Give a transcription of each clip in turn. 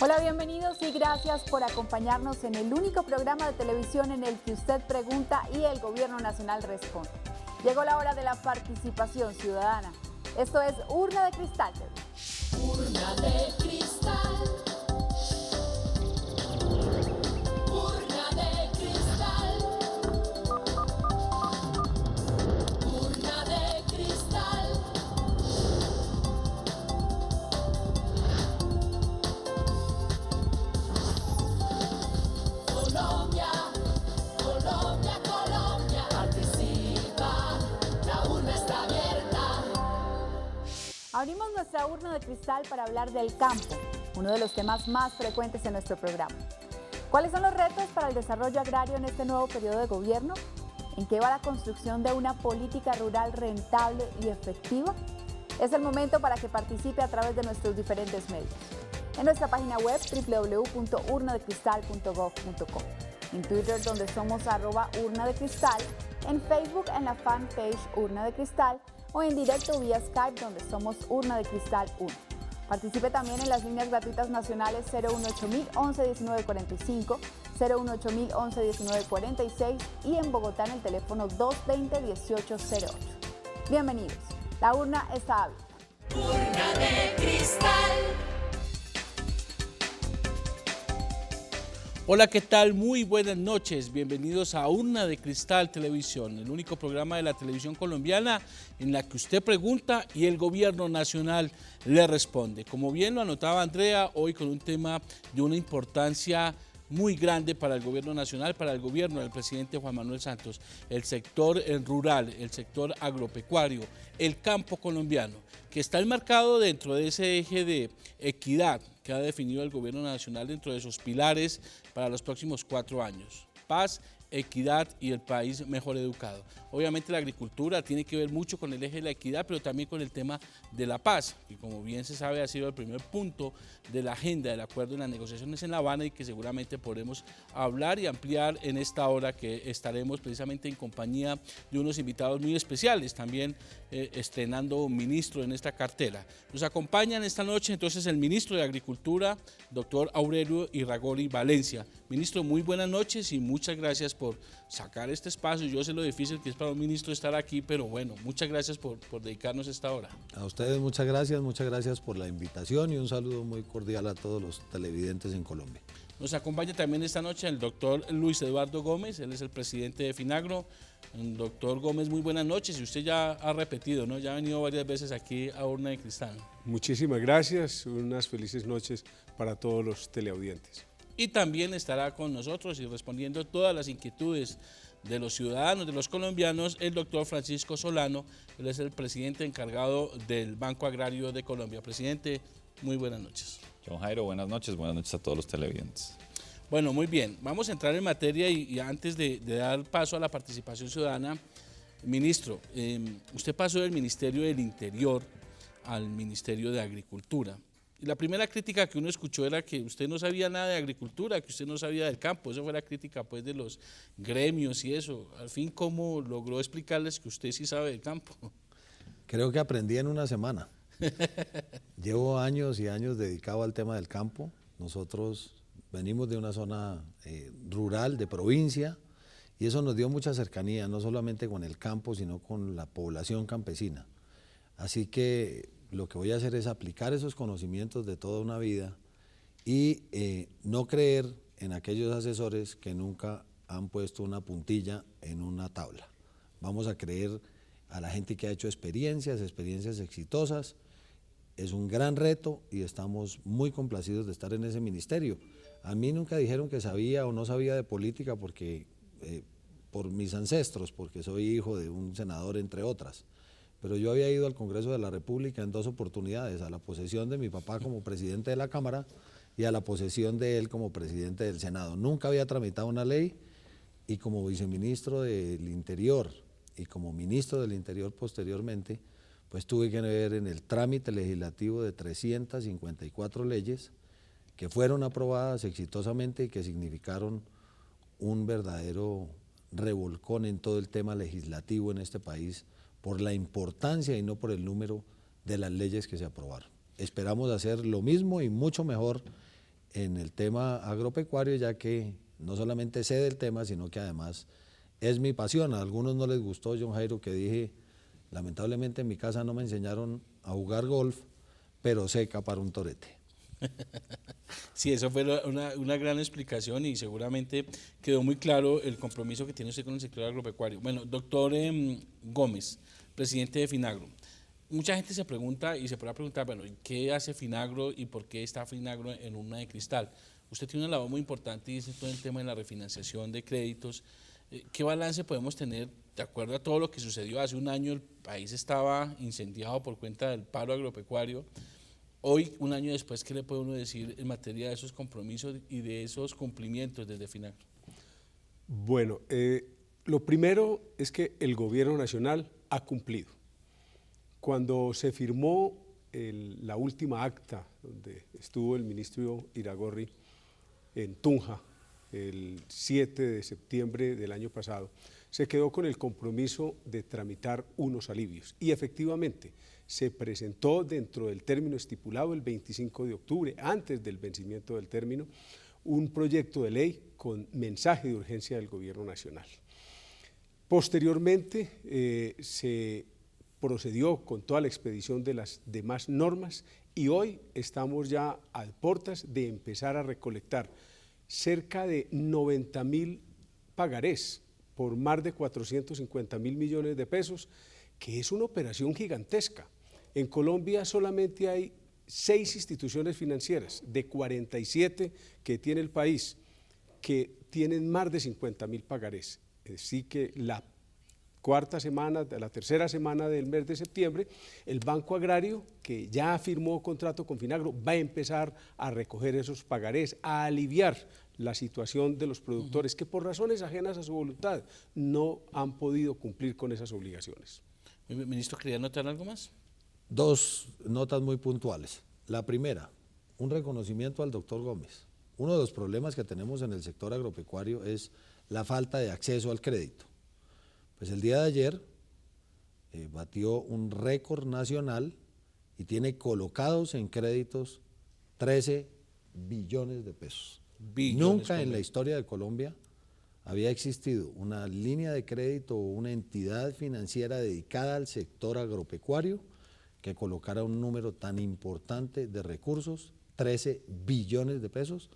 Hola, bienvenidos y gracias por acompañarnos en el único programa de televisión en el que usted pregunta y el Gobierno Nacional responde. Llegó la hora de la participación ciudadana. Esto es Urna de Cristal. Urna de cristal. Urna de cristal. Urna de cristal. Colombia, Colombia, Colombia, participa, la urna está abierta. Abrimos nuestra urna de cristal para hablar del campo, uno de los temas más frecuentes en nuestro programa. ¿Cuáles son los retos para el desarrollo agrario en este nuevo periodo de gobierno? ¿En qué va la construcción de una política rural rentable y efectiva? Es el momento para que participe a través de nuestros diferentes medios. En nuestra página web www.urnadecristal.gov.co, en Twitter donde somos @urnadecristal, en Facebook en la fanpage Urna de Cristal o en directo vía Skype donde somos Urna de Cristal 1. Participe también en las líneas gratuitas nacionales 018 11 19 45, 018 11 19 46 y en Bogotá en el teléfono 220 1808. Bienvenidos, la urna está abierta. Urna de cristal. Hola, ¿qué tal? Muy buenas noches. Bienvenidos a Urna de Cristal Televisión, el único programa de la televisión colombiana en la que usted pregunta y el Gobierno Nacional le responde. Como bien lo anotaba Andrea, hoy con un tema de una importancia muy grande para el Gobierno Nacional, para el gobierno del presidente Juan Manuel Santos, el sector rural, el sector agropecuario, el campo colombiano, que está enmarcado dentro de ese eje de equidad que ha definido el Gobierno Nacional dentro de sus pilares para los próximos 4 años. Paz, equidad y el país mejor educado. Obviamente la agricultura tiene que ver mucho con el eje de la equidad, pero también con el tema de la paz, que como bien se sabe ha sido el primer punto de la agenda del acuerdo en las negociaciones en La Habana y que seguramente podremos hablar y ampliar en esta hora que estaremos precisamente en compañía de unos invitados muy especiales, también estrenando un ministro en esta cartera. Nos acompañan esta noche entonces el ministro de Agricultura, doctor Aurelio Irragorri Valencia. Ministro, muy buenas noches y muchas gracias por sacar este espacio. Yo sé lo difícil que es para un ministro estar aquí, pero bueno, muchas gracias por dedicarnos esta hora. A ustedes muchas gracias por la invitación y un saludo muy cordial a todos los televidentes en Colombia. Nos acompaña también esta noche el doctor Luis Eduardo Gómez, él es el presidente de Finagro. Doctor Gómez, muy buenas noches, y usted ya ha repetido, ¿no? Ya ha venido varias veces aquí a Urna de Cristal. Muchísimas gracias, unas felices noches para todos los teleaudientes. Y también estará con nosotros y respondiendo todas las inquietudes de los ciudadanos, de los colombianos, el doctor Francisco Solano, él es el presidente encargado del Banco Agrario de Colombia. Presidente, muy buenas noches. John Jairo, buenas noches a todos los televidentes. Bueno, muy bien, vamos a entrar en materia y antes de dar paso a la participación ciudadana, ministro, usted pasó del Ministerio del Interior al Ministerio de Agricultura. Y la primera crítica que uno escuchó era que usted no sabía nada de agricultura, que usted no sabía del campo. Eso fue la crítica pues de los gremios y eso. Al fin, ¿cómo logró explicarles que usted sí sabe del campo? Creo que aprendí en una semana. Llevo años y años dedicado al tema del campo. Nosotros venimos de una zona rural, de provincia, y eso nos dio mucha cercanía, no solamente con el campo, sino con la población campesina. Así que lo que voy a hacer es aplicar esos conocimientos de toda una vida y no creer en aquellos asesores que nunca han puesto una puntilla en una tabla. Vamos a creer a la gente que ha hecho experiencias exitosas. Es un gran reto y estamos muy complacidos de estar en ese ministerio. A mí nunca dijeron que sabía o no sabía de política porque, por mis ancestros, porque soy hijo de un senador entre otras. Pero yo había ido al Congreso de la República en 2 oportunidades, a la posesión de mi papá como presidente de la Cámara y a la posesión de él como presidente del Senado. Nunca había tramitado una ley y como viceministro del Interior y como ministro del Interior posteriormente, pues tuve que ver en el trámite legislativo de 354 leyes que fueron aprobadas exitosamente y que significaron un verdadero revolcón en todo el tema legislativo en este país, por la importancia y no por el número de las leyes que se aprobaron. Esperamos hacer lo mismo y mucho mejor en el tema agropecuario, ya que no solamente sé del tema, sino que además es mi pasión. A algunos no les gustó, John Jairo, que dije, lamentablemente en mi casa no me enseñaron a jugar golf, pero sé capar un torete. Sí, eso fue una gran explicación y seguramente quedó muy claro el compromiso que tiene usted con el sector agropecuario. Bueno, doctor Gómez, presidente de Finagro. Mucha gente se pregunta y se podrá preguntar, bueno, ¿qué hace Finagro y por qué está Finagro en Urna de Cristal? Usted tiene una labor muy importante y es todo el tema de la refinanciación de créditos. ¿Qué balance podemos tener de acuerdo a todo lo que sucedió? Hace un año el país estaba incendiado por cuenta del paro agropecuario. Hoy, un año después, ¿qué le puede uno decir en materia de esos compromisos y de esos cumplimientos desde Finagro? Bueno, lo primero es que el gobierno nacional ha cumplido. Cuando se firmó la última acta, donde estuvo el ministro Iragorri en Tunja, el 7 de septiembre del año pasado, se quedó con el compromiso de tramitar unos alivios. Y efectivamente, se presentó dentro del término estipulado el 25 de octubre, antes del vencimiento del término, un proyecto de ley con mensaje de urgencia del gobierno nacional. Posteriormente se procedió con toda la expedición de las demás normas y hoy estamos ya a puertas de empezar a recolectar cerca de 90.000 pagarés por más de 450.000 millones de pesos, que es una operación gigantesca. En Colombia solamente hay 6 instituciones financieras de 47 que tiene el país que tienen más de 50.000 pagarés. Así que la tercera semana del mes de septiembre, el Banco Agrario, que ya firmó contrato con Finagro, va a empezar a recoger esos pagarés, a aliviar la situación de los productores que por razones ajenas a su voluntad no han podido cumplir con esas obligaciones. Ministro, ¿quería anotar algo más? 2 notas muy puntuales. La primera, un reconocimiento al doctor Gómez. Uno de los problemas que tenemos en el sector agropecuario es la falta de acceso al crédito. Pues el día de ayer batió un récord nacional y tiene colocados en créditos 13 billones de pesos. Nunca en la historia de Colombia había existido una línea de crédito o una entidad financiera dedicada al sector agropecuario que colocara un número tan importante de recursos, 13 billones de pesos,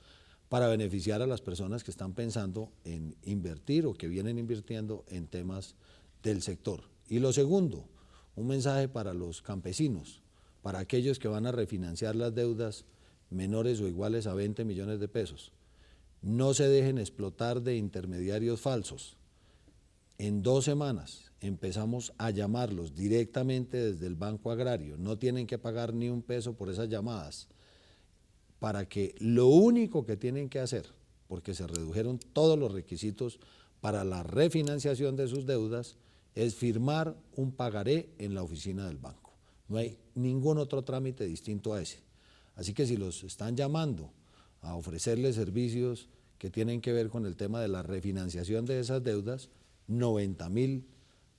para beneficiar a las personas que están pensando en invertir o que vienen invirtiendo en temas del sector. Y lo segundo, un mensaje para los campesinos, para aquellos que van a refinanciar las deudas menores o iguales a 20 millones de pesos. No se dejen explotar de intermediarios falsos. En 2 semanas empezamos a llamarlos directamente desde el Banco Agrario. No tienen que pagar ni un peso por esas llamadas, para que lo único que tienen que hacer, porque se redujeron todos los requisitos para la refinanciación de sus deudas, es firmar un pagaré en la oficina del banco. No hay ningún otro trámite distinto a ese. Así que si los están llamando a ofrecerles servicios que tienen que ver con el tema de la refinanciación de esas deudas, 90.000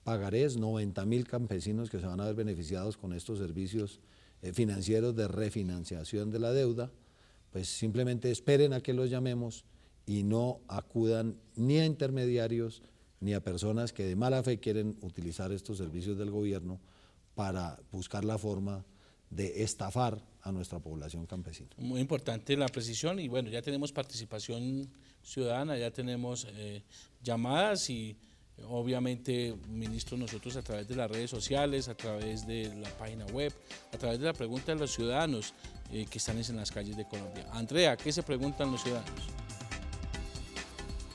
pagarés, 90.000 campesinos que se van a ver beneficiados con estos servicios financieros de refinanciación de la deuda, pues simplemente esperen a que los llamemos y no acudan ni a intermediarios ni a personas que de mala fe quieren utilizar estos servicios del gobierno para buscar la forma de estafar a nuestra población campesina. Muy importante la precisión y bueno, ya tenemos participación ciudadana, ya tenemos llamadas y obviamente, ministro, nosotros a través de las redes sociales, a través de la página web, a través de la pregunta de los ciudadanos que están en las calles de Colombia. Andrea, ¿qué se preguntan los ciudadanos?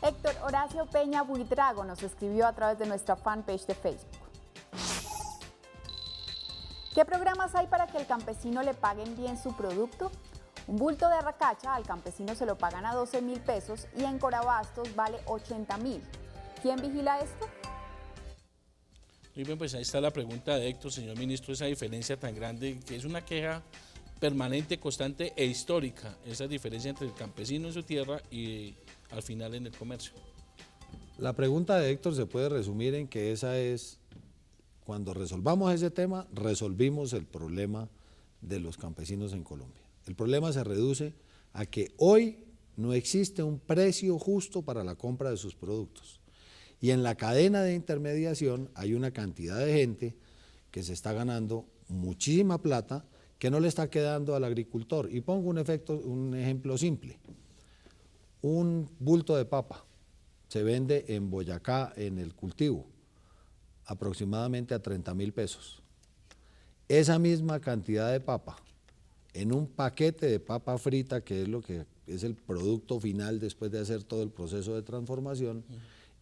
Héctor Horacio Peña Buitrago nos escribió a través de nuestra fanpage de Facebook. ¿Qué programas hay para que el campesino le paguen bien su producto? Un bulto de arracacha al campesino se lo pagan a 12.000 pesos y en Corabastos vale 80.000. ¿Quién vigila esto? Muy bien, pues ahí está la pregunta de Héctor, señor ministro, esa diferencia tan grande, que es una queja permanente, constante e histórica, esa diferencia entre el campesino en su tierra y al final en el comercio. La pregunta de Héctor se puede resumir en que esa es, cuando resolvamos ese tema, resolvimos el problema de los campesinos en Colombia. El problema se reduce a que hoy no existe un precio justo para la compra de sus productos. Y en la cadena de intermediación hay una cantidad de gente que se está ganando muchísima plata que no le está quedando al agricultor. Y pongo un ejemplo simple. Un bulto de papa se vende en Boyacá, en el cultivo, aproximadamente a 30.000 pesos. Esa misma cantidad de papa, en un paquete de papa frita, que es lo que es el producto final después de hacer todo el proceso de transformación,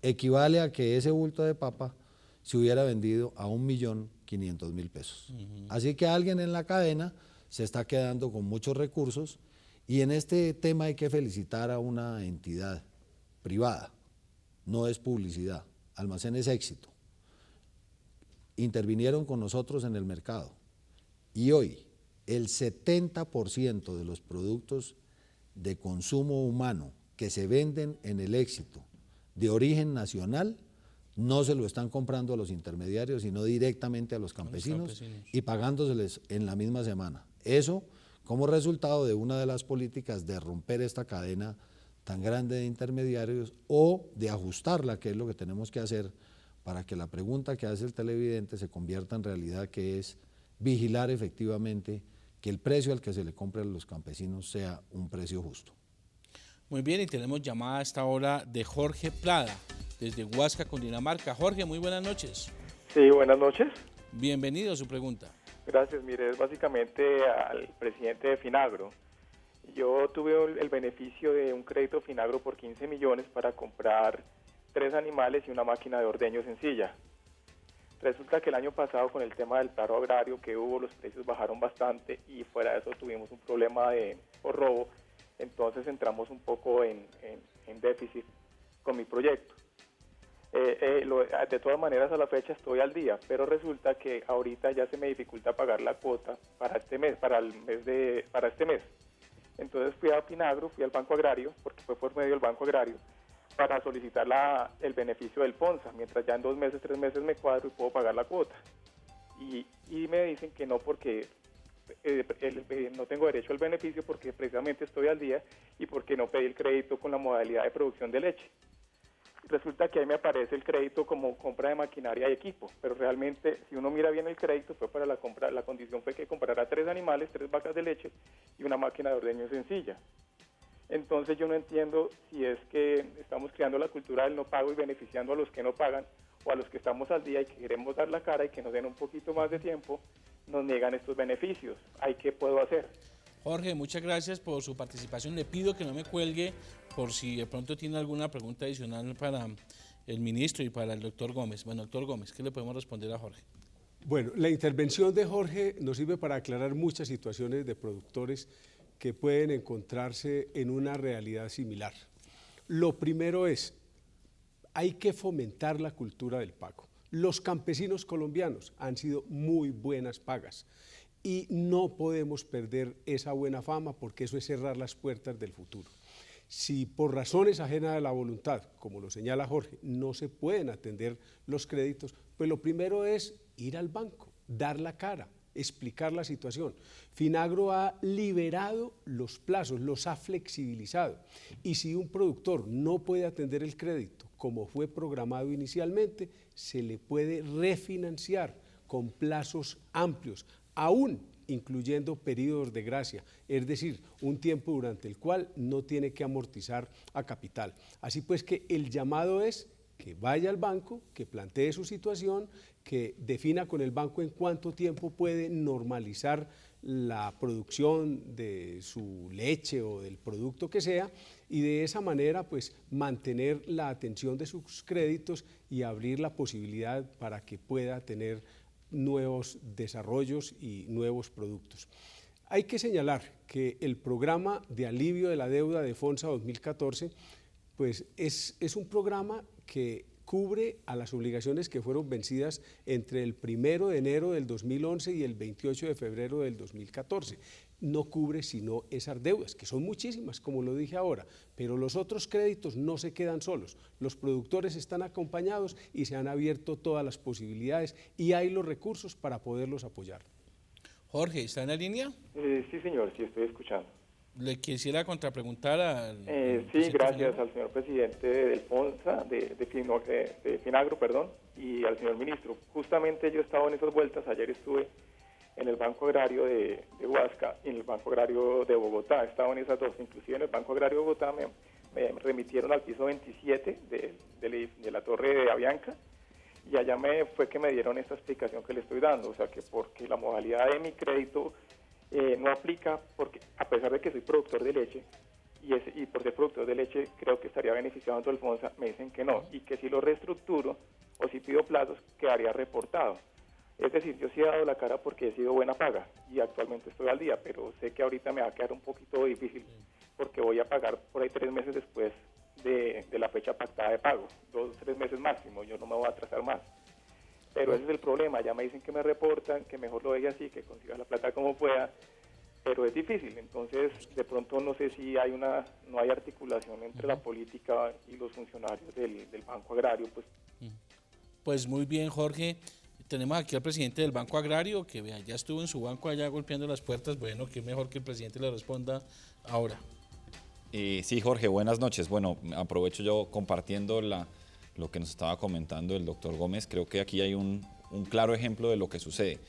equivale a que ese bulto de papa se hubiera vendido a 1.500.000 pesos. Así que alguien en la cadena se está quedando con muchos recursos, y en este tema hay que felicitar a una entidad privada, no es publicidad, Almacenes Éxito. Intervinieron con nosotros en el mercado y hoy el 70% de los productos de consumo humano que se venden en el Éxito de origen nacional no se lo están comprando a los intermediarios, sino directamente a los campesinos y pagándoseles en la misma semana. Eso como resultado de una de las políticas de romper esta cadena tan grande de intermediarios o de ajustarla, que es lo que tenemos que hacer para que la pregunta que hace el televidente se convierta en realidad, que es vigilar efectivamente que el precio al que se le compre a los campesinos sea un precio justo. Muy bien, y tenemos llamada a esta hora de Jorge Prada, desde Huasca, Cundinamarca. Jorge, muy buenas noches. Sí, buenas noches. Bienvenido a su pregunta. Gracias. Mire, es básicamente al presidente de Finagro. Yo tuve el beneficio de un crédito Finagro por 15 millones para comprar 3 animales y una máquina de ordeño sencilla. Resulta que el año pasado, con el tema del paro agrario que hubo, los precios bajaron bastante y fuera de eso tuvimos un problema por robo. Entonces entramos un poco en déficit con mi proyecto. De todas maneras, a la fecha estoy al día, pero resulta que ahorita ya se me dificulta pagar la cuota para este mes, para este mes. Entonces fui a Finagro, fui al Banco Agrario, porque fue por medio del Banco Agrario, para solicitar el beneficio del PONSA, mientras ya en 2 meses, 3 meses me cuadro y puedo pagar la cuota. Y me dicen que no, porque no tengo derecho al beneficio, porque precisamente estoy al día y porque no pedí el crédito con la modalidad de producción de leche. Resulta que ahí me aparece el crédito como compra de maquinaria y equipo, pero realmente si uno mira bien el crédito fue para la compra, la condición fue que comprara 3 animales, 3 vacas de leche y una máquina de ordeño sencilla. Entonces yo no entiendo si es que estamos creando la cultura del no pago y beneficiando a los que no pagan, o a los que estamos al día y que queremos dar la cara y que nos den un poquito más de tiempo, nos niegan estos beneficios. ¿Ahí qué puedo hacer? Jorge, muchas gracias por su participación. Le pido que no me cuelgue por si de pronto tiene alguna pregunta adicional para el ministro y para el doctor Gómez. Bueno, doctor Gómez, ¿qué le podemos responder a Jorge? Bueno, la intervención de Jorge nos sirve para aclarar muchas situaciones de productores que pueden encontrarse en una realidad similar. Lo primero es, hay que fomentar la cultura del pago. Los campesinos colombianos han sido muy buenas pagas y no podemos perder esa buena fama, porque eso es cerrar las puertas del futuro. Si por razones ajenas a la voluntad, como lo señala Jorge, no se pueden atender los créditos, pues lo primero es ir al banco, dar la cara, explicar la situación. Finagro ha liberado los plazos, los ha flexibilizado, y si un productor no puede atender el crédito como fue programado inicialmente, se le puede refinanciar con plazos amplios, aún incluyendo periodos de gracia, es decir, un tiempo durante el cual no tiene que amortizar a capital. Así pues que el llamado es que vaya al banco, que plantee su situación, que defina con el banco en cuánto tiempo puede normalizar la producción de su leche o del producto que sea, y de esa manera pues mantener la atención de sus créditos y abrir la posibilidad para que pueda tener nuevos desarrollos y nuevos productos. Hay que señalar que el programa de alivio de la deuda de FONSA 2014 pues es un programa que cubre a las obligaciones que fueron vencidas entre el 1 de enero del 2011 y el 28 de febrero del 2014. No cubre sino esas deudas, que son muchísimas, como lo dije ahora, pero los otros créditos no se quedan solos. Los productores están acompañados y se han abierto todas las posibilidades y hay los recursos para poderlos apoyar. Jorge, ¿está en la línea? Sí, señor, sí estoy escuchando. le quisiera contrapreguntar al Sí, presidente gracias Finagro. al señor presidente del FONSA, de Finagro, perdón, y al señor ministro. Justamente yo he estado en esas vueltas, ayer estuve en el Banco Agrario de Huasca y en el Banco Agrario de Bogotá, he estado en esas dos, inclusive en el Banco Agrario de Bogotá me remitieron al piso 27 de la Torre de Avianca, y allá fue que me dieron esta explicación que le estoy dando, o sea que porque la modalidad de mi crédito no aplica, porque a pesar de que soy productor de leche, y por ser productor de leche creo que estaría beneficiado dentro del FONSA, me dicen que no, y que si lo reestructuro o si pido plazos quedaría reportado. Es decir, yo sí he dado la cara porque he sido buena paga y actualmente estoy al día, pero sé que ahorita me va a quedar un poquito difícil porque voy a pagar por ahí 3 meses después de la fecha pactada de pago, 2 o 3 meses máximo, yo no me voy a atrasar más. Pero ese es el problema, ya me dicen que me reportan, que mejor lo deje así, que consiga la plata como pueda, pero es difícil, entonces de pronto no sé si no hay articulación entre la política y los funcionarios del Banco Agrario, pues. Pues muy bien, Jorge. Tenemos aquí al presidente del Banco Agrario, que vea, ya estuvo en su banco allá golpeando las puertas. Bueno, qué mejor que el presidente le responda ahora. Sí, Jorge, buenas noches. Bueno, aprovecho yo compartiendo lo que nos estaba comentando el doctor Gómez. Creo que aquí hay un claro ejemplo de lo que sucede.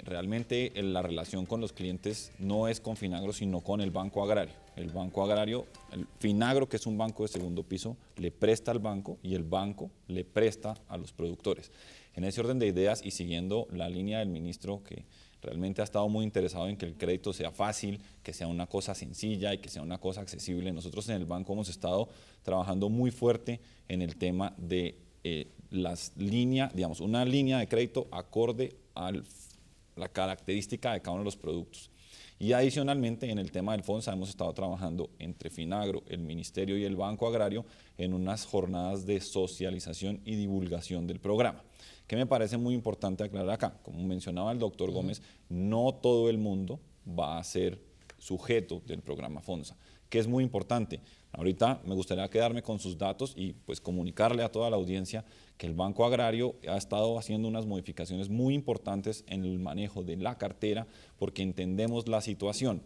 Realmente la relación con los clientes no es con Finagro, sino con el Banco Agrario. El Banco Agrario, el Finagro, que es un banco de segundo piso, le presta al banco y el banco le presta a los productores. En ese orden de ideas y siguiendo la línea del ministro, que realmente ha estado muy interesado en que el crédito sea fácil, que sea una cosa sencilla y que sea una cosa accesible, nosotros en el banco hemos estado trabajando muy fuerte en el tema de las líneas, digamos, una línea de crédito acorde a la característica de cada uno de los productos. Y adicionalmente en el tema del FONSA hemos estado trabajando entre Finagro, el Ministerio y el Banco Agrario en unas jornadas de socialización y divulgación del programa. Que me parece muy importante aclarar acá, como mencionaba el doctor Gómez, no todo el mundo va a ser sujeto del programa FONSA, que es muy importante. Ahorita me gustaría quedarme con sus datos y pues comunicarle a toda la audiencia que el Banco Agrario ha estado haciendo unas modificaciones muy importantes en el manejo de la cartera porque entendemos la situación.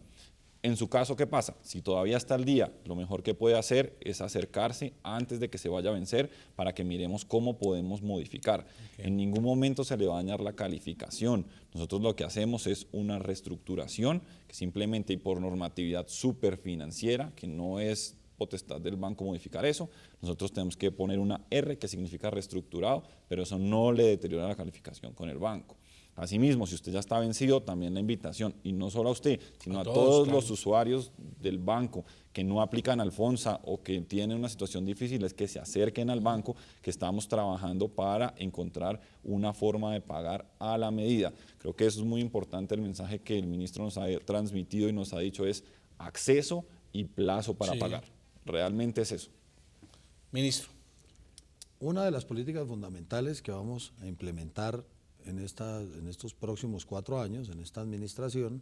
En su caso, ¿qué pasa? Si todavía está al día, lo mejor que puede hacer es acercarse antes de que se vaya a vencer para que miremos cómo podemos modificar. Okay. En ningún momento se le va a dañar la calificación. Nosotros lo que hacemos es una reestructuración que simplemente y por normatividad superfinanciera, que no es potestad del banco modificar eso, nosotros tenemos que poner una R que significa reestructurado, pero eso no le deteriora la calificación con el banco. Asimismo, si usted ya está vencido, también la invitación, y no solo a usted, sino a todos los usuarios del banco que no aplican al FONSA o que tienen una situación difícil, es que se acerquen al banco, que estamos trabajando para encontrar una forma de pagar a la medida. Creo que eso es muy importante, el mensaje que el ministro nos ha transmitido y nos ha dicho es acceso y plazo para pagar. Realmente es eso. Ministro. Una de las políticas fundamentales que vamos a implementar en estos próximos 4 años, en esta administración,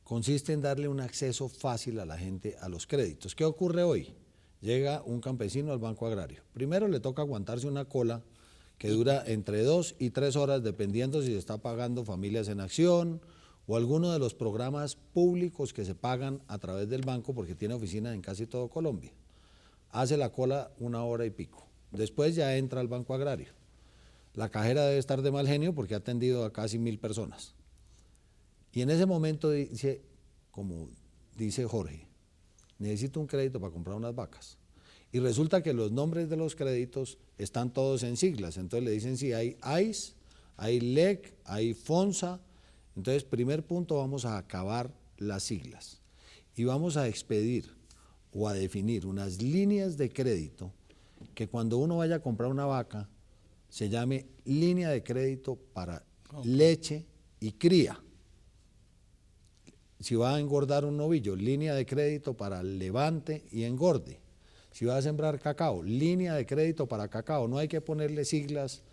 consiste en darle un acceso fácil a la gente a los créditos. ¿Qué ocurre hoy? Llega un campesino al Banco Agrario. Primero le toca aguantarse una cola que dura entre 2 y 3 horas, dependiendo si se está pagando Familias en Acción o alguno de los programas públicos que se pagan a través del banco, porque tiene oficinas en casi todo Colombia. Hace la cola 1 hora y pico. Después ya entra al Banco Agrario. La cajera debe estar de mal genio porque ha atendido a casi 1000 personas. Y en ese momento dice, como dice Jorge, necesito un crédito para comprar unas vacas. Y resulta que los nombres de los créditos están todos en siglas. Entonces le dicen si hay AIS, hay LEC, hay FONSA. Entonces, primer punto, vamos a acabar las siglas. Y vamos a expedir o a definir unas líneas de crédito que cuando uno vaya a comprar una vaca, se llame línea de crédito para leche y cría. Si va a engordar un novillo, línea de crédito para levante y engorde. Si va a sembrar cacao, línea de crédito para cacao. No hay que ponerle siglas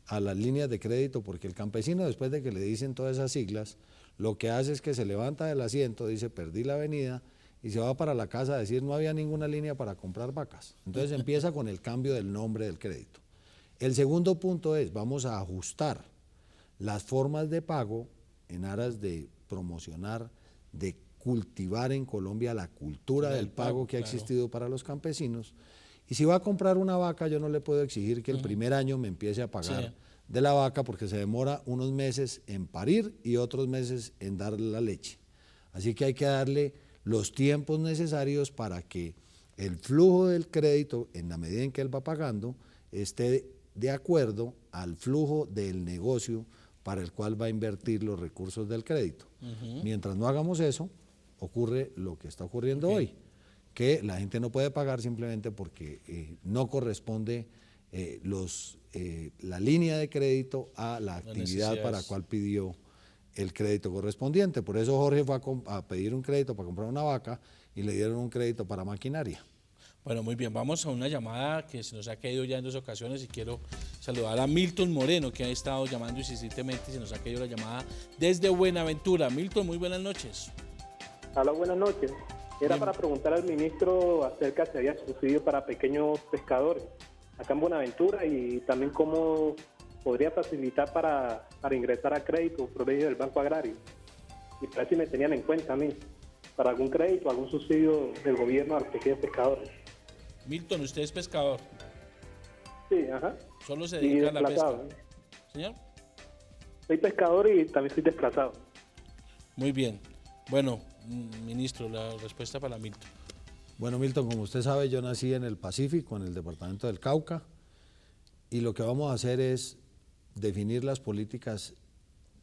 a las líneas de crédito porque el campesino, después de que le dicen todas esas siglas, lo que hace es que se levanta del asiento, dice perdí la avenida y se va para la casa a decir no había ninguna línea para comprar vacas. Entonces empieza con el cambio del nombre del crédito. El segundo punto es, vamos a ajustar las formas de pago en aras de promocionar, de cultivar en Colombia la cultura del pago que ha claro. existido para los campesinos. Y si va a comprar una vaca, yo no le puedo exigir que el primer año me empiece a pagar Sí. de la vaca, porque se demora unos meses en parir y otros meses en dar la leche. Así que hay que darle los tiempos necesarios para que el flujo del crédito, en la medida en que él va pagando, esté de acuerdo al flujo del negocio para el cual va a invertir los recursos del crédito. Mientras no hagamos eso, ocurre lo que está ocurriendo hoy, que la gente no puede pagar simplemente porque no corresponde la línea de crédito a la actividad para la necesidades. cual pidió el crédito correspondiente. Por eso Jorge fue a pedir un crédito para comprar una vaca y le dieron un crédito para maquinaria. Bueno, muy bien, vamos a una llamada que se nos ha caído ya en 2 ocasiones y quiero saludar a Milton Moreno, que ha estado llamando insistentemente y se nos ha caído la llamada desde Buenaventura. Milton, muy buenas noches. Hola, buenas noches. Era para preguntar al ministro acerca si había subsidio para pequeños pescadores acá en Buenaventura y también cómo podría facilitar para ingresar a crédito por medio del Banco Agrario. Y para ver si me tenían en cuenta a mí para algún crédito, algún subsidio del gobierno a los pequeños pescadores. Milton, usted es pescador, Sí, ajá. solo se Y dedica a la pesca. desplazado. Señor, Soy pescador y también soy desplazado. muy bien. Bueno, ministro, la respuesta para Milton. Bueno, Milton, como usted sabe, yo nací en el Pacífico, en el departamento del Cauca, y lo que vamos a hacer es definir las políticas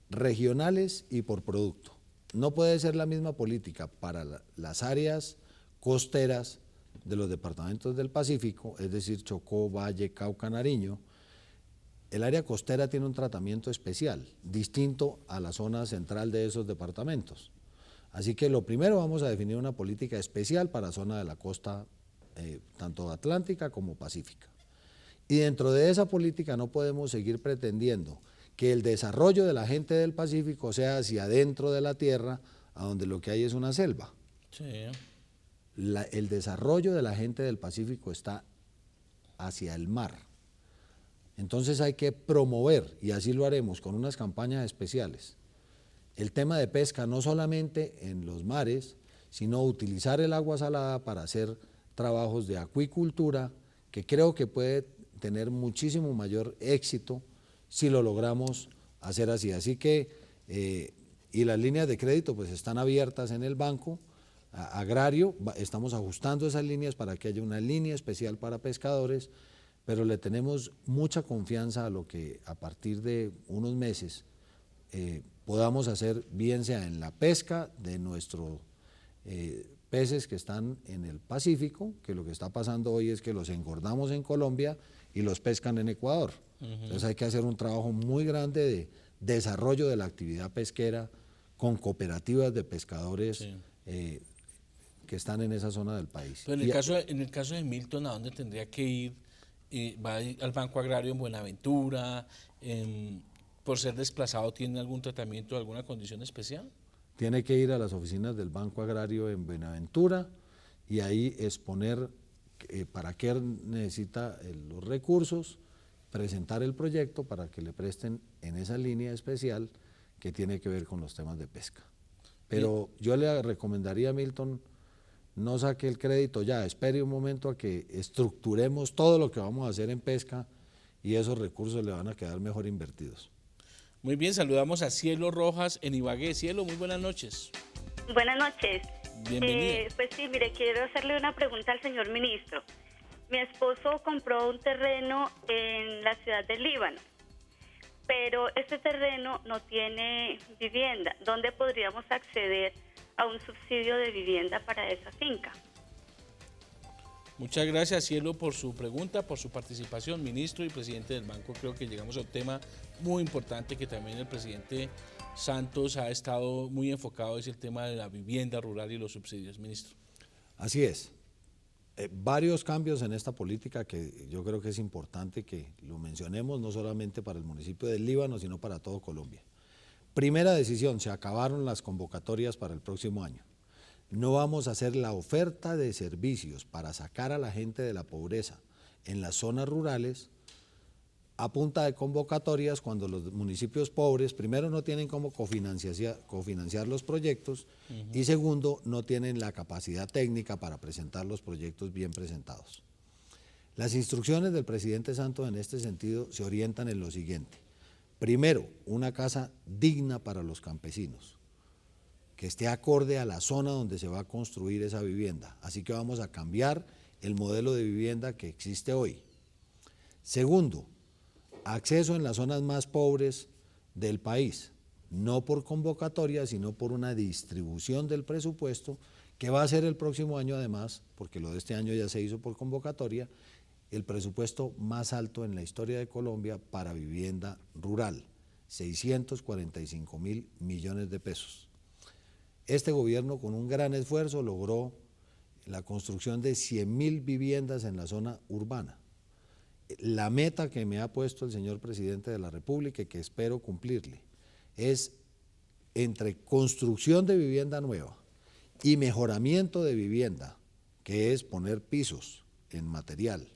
regionales y por producto. No puede ser la misma política para las áreas costeras de los departamentos del Pacífico, es decir, Chocó, Valle, Cauca, Nariño. El área costera tiene un tratamiento especial, distinto a la zona central de esos departamentos. Así que lo primero vamos a definir una política especial para la zona de la costa, tanto atlántica como pacífica. Y dentro de esa política no podemos seguir pretendiendo que el desarrollo de la gente del Pacífico sea hacia adentro de la tierra, a donde lo que hay es una selva. Sí. El desarrollo de la gente del Pacífico está hacia el mar. Entonces hay que promover, y así lo haremos con unas campañas especiales, el tema de pesca no solamente en los mares, sino utilizar el agua salada para hacer trabajos de acuicultura, que creo que puede tener muchísimo mayor éxito si lo logramos hacer así. Así que, y las líneas de crédito pues están abiertas en el Banco Agrario, estamos ajustando esas líneas para que haya una línea especial para pescadores, pero le tenemos mucha confianza a lo que a partir de unos meses podamos hacer, bien sea en la pesca de nuestros peces que están en el Pacífico, que lo que está pasando hoy es que los engordamos en Colombia y los pescan en Ecuador. Entonces hay que hacer un trabajo muy grande de desarrollo de la actividad pesquera con cooperativas de pescadores que están en esa zona del país. Pero en el caso de Milton, ¿a dónde tendría que ir? ¿Va a ir al Banco Agrario en Buenaventura? ¿Por ser desplazado tiene algún tratamiento, alguna condición especial? Tiene que ir a las oficinas del Banco Agrario en Buenaventura y ahí exponer para qué necesita los recursos, presentar el proyecto para que le presten en esa línea especial que tiene que ver con los temas de pesca. Pero yo le recomendaría a Milton, no saque el crédito ya, espere un momento a que estructuremos todo lo que vamos a hacer en pesca y esos recursos le van a quedar mejor invertidos. Muy bien, saludamos a Cielo Rojas en Ibagué. Cielo, muy buenas noches. Buenas noches. Bienvenida. Pues sí, mire, quiero hacerle una pregunta al señor ministro. Mi esposo compró un terreno en la ciudad del Líbano, pero este terreno no tiene vivienda. ¿Dónde podríamos acceder a un subsidio de vivienda para esa finca? Muchas gracias, Cielo, por su pregunta, por su participación, ministro y presidente del banco. Creo que llegamos a un tema muy importante que también el presidente Santos ha estado muy enfocado, es el tema de la vivienda rural y los subsidios. Ministro. Así es. Varios cambios en esta política que yo creo que es importante que lo mencionemos, no solamente para el municipio del Líbano, sino para todo Colombia. Primera decisión, se acabaron las convocatorias para el próximo año. No vamos a hacer la oferta de servicios para sacar a la gente de la pobreza en las zonas rurales a punta de convocatorias cuando los municipios pobres, primero, no tienen cómo cofinanciar los proyectos y segundo, no tienen la capacidad técnica para presentar los proyectos bien presentados. Las instrucciones del presidente Santos en este sentido se orientan en lo siguiente. Primero, una casa digna para los campesinos, que esté acorde a la zona donde se va a construir esa vivienda. Así que vamos a cambiar el modelo de vivienda que existe hoy. Segundo, acceso en las zonas más pobres del país, no por convocatoria, sino por una distribución del presupuesto que va a ser el próximo año además, porque lo de este año ya se hizo por convocatoria, el presupuesto más alto en la historia de Colombia para vivienda rural, 645.000 millones de pesos. Este gobierno con un gran esfuerzo logró la construcción de 100.000 viviendas en la zona urbana. La meta que me ha puesto el señor presidente de la República y que espero cumplirle es entre construcción de vivienda nueva y mejoramiento de vivienda, que es poner pisos en material,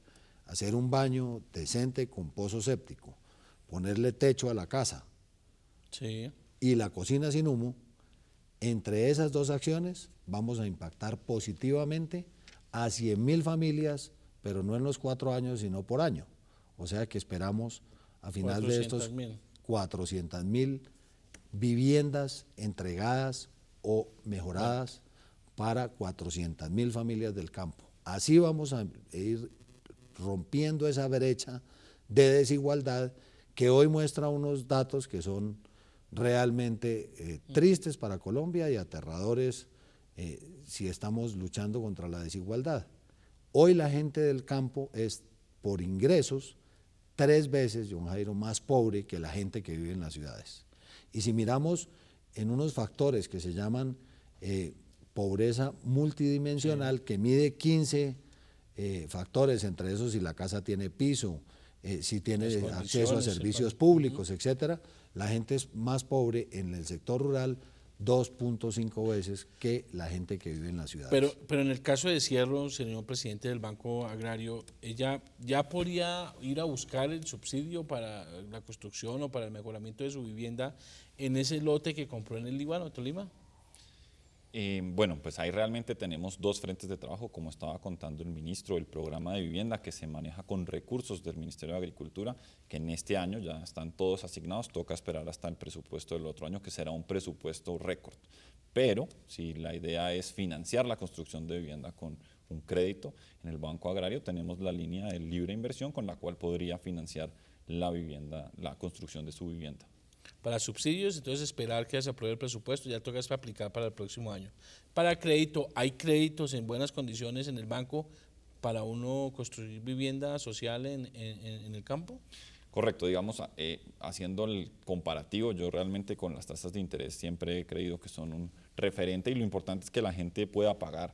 hacer un baño decente con pozo séptico, ponerle techo a la casa y la cocina sin humo. Entre esas dos acciones vamos a impactar positivamente a 100.000 familias, pero no en los 4 años, sino por año. O sea que esperamos a final de estos 400.000 viviendas entregadas o mejoradas para 400.000 familias del campo. Así vamos a ir rompiendo esa brecha de desigualdad que hoy muestra unos datos que son realmente tristes para Colombia y aterradores si estamos luchando contra la desigualdad. Hoy la gente del campo es por ingresos 3 veces, John Jairo, más pobre que la gente que vive en las ciudades. Y si miramos en unos factores que se llaman pobreza multidimensional, que mide 15 factores, entre esos si la casa tiene piso, si tiene acceso a servicios públicos, etcétera, la gente es más pobre en el sector rural 2.5 veces que la gente que vive en las ciudades. Pero en el caso de Cierro, señor presidente del Banco Agrario, ¿ella ya podría ir a buscar el subsidio para la construcción o para el mejoramiento de su vivienda en ese lote que compró en el Líbano, Tolima? Bueno, pues ahí realmente tenemos 2 frentes de trabajo, como estaba contando el ministro, el programa de vivienda que se maneja con recursos del Ministerio de Agricultura, que en este año ya están todos asignados, toca esperar hasta el presupuesto del otro año, que será un presupuesto récord. Pero si la idea es financiar la construcción de vivienda con un crédito, en el Banco Agrario tenemos la línea de libre inversión con la cual podría financiar la vivienda, la construcción de su vivienda. Para subsidios, entonces esperar que se apruebe el presupuesto, ya toca aplicar para el próximo año. Para crédito, ¿hay créditos en buenas condiciones en el banco para uno construir vivienda social en el campo? Correcto, digamos, haciendo el comparativo, yo realmente con las tasas de interés siempre he creído que son un referente y lo importante es que la gente pueda pagar.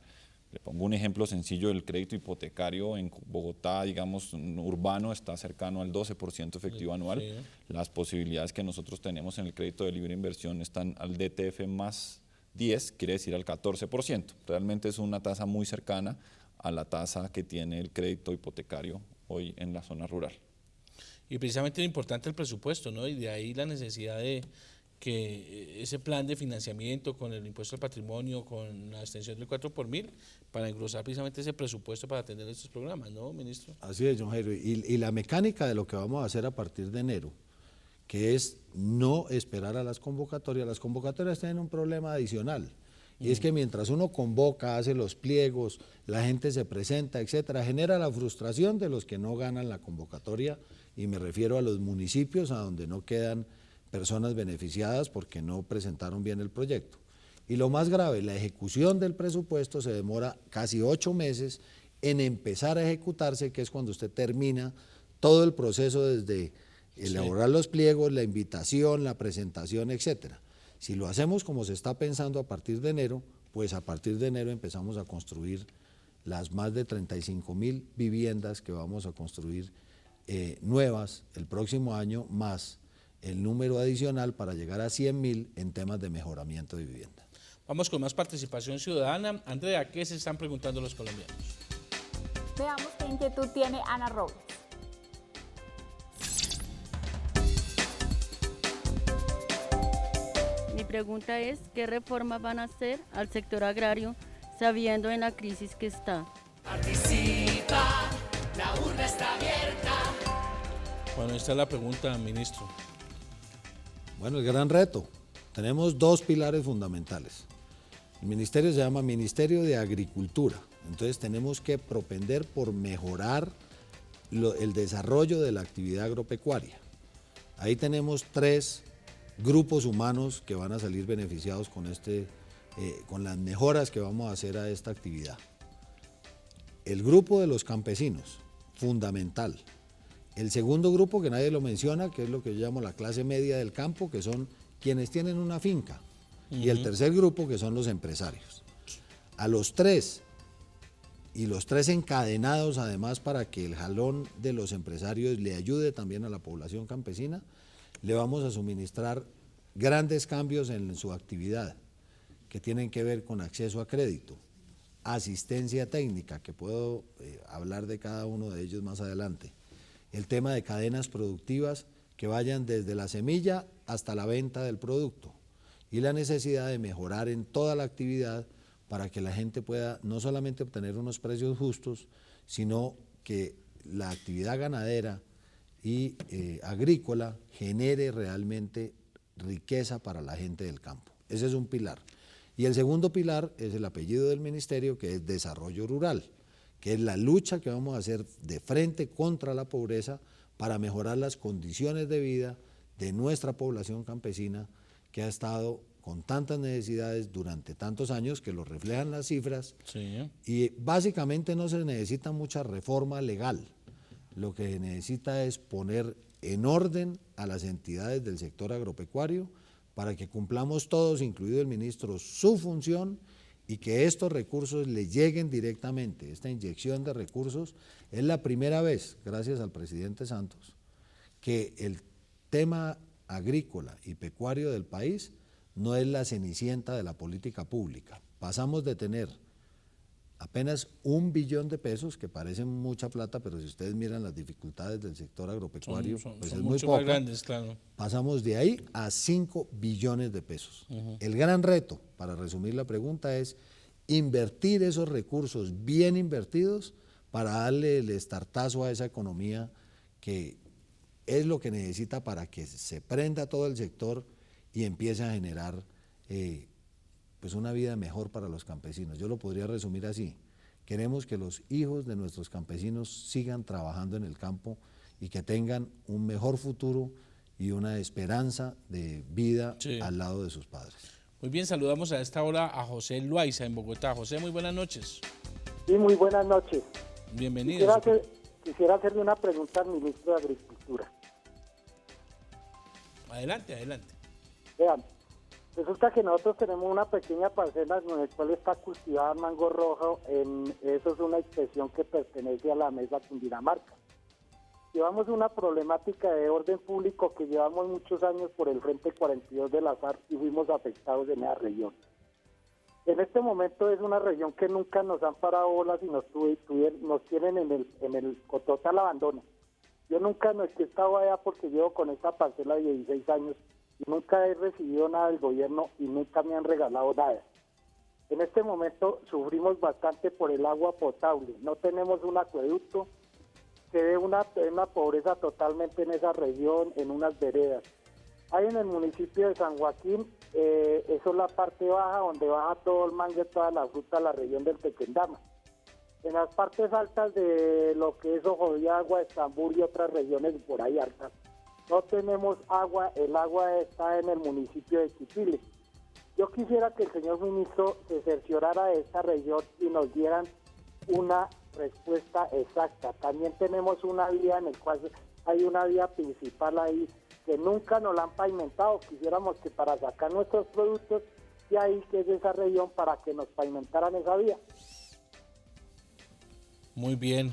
Le pongo un ejemplo sencillo, el crédito hipotecario en Bogotá, digamos, urbano, está cercano al 12% efectivo anual. Sí. Las posibilidades que nosotros tenemos en el crédito de libre inversión están al DTF más 10, quiere decir al 14%. Realmente es una tasa muy cercana a la tasa que tiene el crédito hipotecario hoy en la zona rural. Y precisamente es importante el presupuesto, ¿no? Y de ahí la necesidad de que ese plan de financiamiento con el impuesto al patrimonio, con la extensión del 4x1000, para engrosar precisamente ese presupuesto para atender estos programas, ¿no, ministro? Así es, John Jairo. Y la mecánica de lo que vamos a hacer a partir de enero, que es no esperar a las convocatorias tienen un problema adicional. Y es que mientras uno convoca, hace los pliegos, la gente se presenta, etcétera, genera la frustración de los que no ganan la convocatoria, y me refiero a los municipios a donde no quedan personas beneficiadas porque no presentaron bien el proyecto. Y lo más grave, la ejecución del presupuesto se demora casi 8 meses en empezar a ejecutarse, que es cuando usted termina todo el proceso desde elaborar los pliegos, la invitación, la presentación, etcétera. Si lo hacemos como se está pensando a partir de enero, pues a partir de enero empezamos a construir las más de 35.000 viviendas que vamos a construir nuevas el próximo año, más el número adicional para llegar a 100.000 en temas de mejoramiento de vivienda. Vamos con más participación ciudadana. Andrea, ¿qué se están preguntando los colombianos? Veamos qué inquietud tiene Ana Robles. pregunta es, ¿qué reformas van a hacer al sector agrario sabiendo en la crisis que está? Participa, la urna está abierta. Bueno, esta es la pregunta, ministro. Bueno, el gran reto. Tenemos dos pilares fundamentales. El ministerio se llama Ministerio de Agricultura. Entonces tenemos que propender por mejorar el desarrollo de la actividad agropecuaria. Ahí tenemos 3 grupos humanos que van a salir beneficiados con las mejoras que vamos a hacer a esta actividad. El grupo de los campesinos, fundamental. El segundo grupo, que nadie lo menciona, que es lo que yo llamo la clase media del campo, que son quienes tienen una finca. Y el tercer grupo, que son los empresarios. A los 3, y los 3 encadenados además para que el jalón de los empresarios le ayude también a la población campesina, le vamos a suministrar grandes cambios en su actividad, que tienen que ver con acceso a crédito, asistencia técnica, que puedo hablar de cada uno de ellos más adelante, el tema de cadenas productivas que vayan desde la semilla hasta la venta del producto y la necesidad de mejorar en toda la actividad para que la gente pueda no solamente obtener unos precios justos, sino que la actividad ganadera y agrícola genere realmente riqueza para la gente del campo. Ese es un pilar. Y el segundo pilar es el apellido del ministerio, que es desarrollo rural, que es la lucha que vamos a hacer de frente contra la pobreza para mejorar las condiciones de vida de nuestra población campesina, que ha estado con tantas necesidades durante tantos años, que lo reflejan las cifras. Sí. Y básicamente no se necesita mucha reforma legal. Lo que se necesita es poner en orden a las entidades del sector agropecuario para que cumplamos todos, incluido el ministro, su función, y que estos recursos le lleguen directamente. Esta inyección de recursos es la primera vez, gracias al presidente Santos, que el tema agrícola y pecuario del país no es la cenicienta de la política pública. Pasamos de tener apenas 1 billón de pesos, que parecen mucha plata, pero si ustedes miran las dificultades del sector agropecuario, pues es muy mucho poco. más grandes, claro. Pasamos de ahí a 5 billones de pesos. El gran reto, para resumir la pregunta, es invertir esos recursos bien invertidos para darle el estartazo a esa economía, que es lo que necesita para que se prenda todo el sector y empiece a generar pues una vida mejor para los campesinos. Yo lo podría resumir así: queremos que los hijos de nuestros campesinos sigan trabajando en el campo y que tengan un mejor futuro y una esperanza de vida al lado de sus padres. Muy bien, saludamos a esta hora a José Loaiza en Bogotá. José, muy buenas noches. Sí, muy buenas noches. Bienvenido. Quisiera hacerle una pregunta al ministro de Agricultura. Adelante, adelante. Vean, resulta que nosotros tenemos una pequeña parcela en la cual está cultivada mango rojo. Eso es una expresión que pertenece a la mesa Cundinamarca. Llevamos una problemática de orden público que llevamos muchos años por el Frente 42 de la FARC y fuimos afectados en esa región. En este momento es una región que nunca nos han parado bolas y nos tienen en el total abandono. Yo nunca no he estado allá porque llevo con esta parcela de 16 años y nunca he recibido nada del gobierno y nunca me han regalado nada. En este momento sufrimos bastante por el agua potable, no tenemos un acueducto, se ve una pobreza totalmente en esa región, en unas veredas. Hay en el municipio de San Joaquín, eso es la parte baja, donde baja todo el mangue, toda la fruta, la región del Tequendama. En las partes altas de lo que es Ojo de Agua, Estambul y otras regiones por ahí altas, no tenemos agua, el agua está en el municipio de Chipile. Yo quisiera que el señor ministro se cerciorara de esta región y nos dieran una respuesta exacta. También tenemos una vía en el cual hay una vía principal ahí que nunca nos la han pavimentado. Quisiéramos que para sacar nuestros productos de ahí, que es de esa región, para que nos pavimentaran esa vía. Muy bien,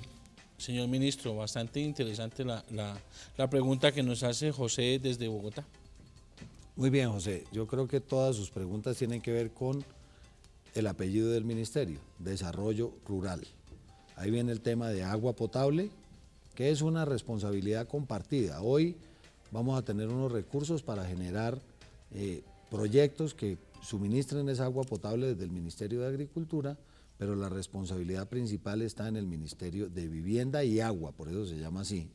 señor ministro, bastante interesante la pregunta que nos hace José desde Bogotá. Muy bien, José. Yo creo que todas sus preguntas tienen que ver con el apellido del ministerio, desarrollo rural. Ahí viene el tema de agua potable, que es una responsabilidad compartida. Hoy vamos a tener unos recursos para generar proyectos que suministren esa agua potable desde el Ministerio de Agricultura, pero la responsabilidad principal está en el Ministerio de Vivienda y Agua, por eso se llama así.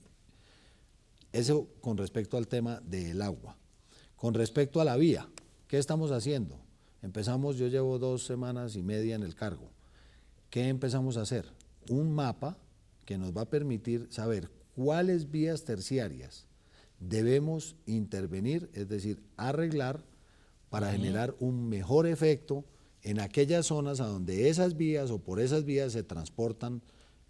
Eso con respecto al tema del agua. Con respecto a la vía, ¿qué estamos haciendo? Empezamos, yo llevo 2 semanas y media en el cargo. ¿Qué empezamos a hacer? Un mapa que nos va a permitir saber cuáles vías terciarias debemos intervenir, es decir, arreglar para generar un mejor efecto en aquellas zonas a donde esas vías o por esas vías se transportan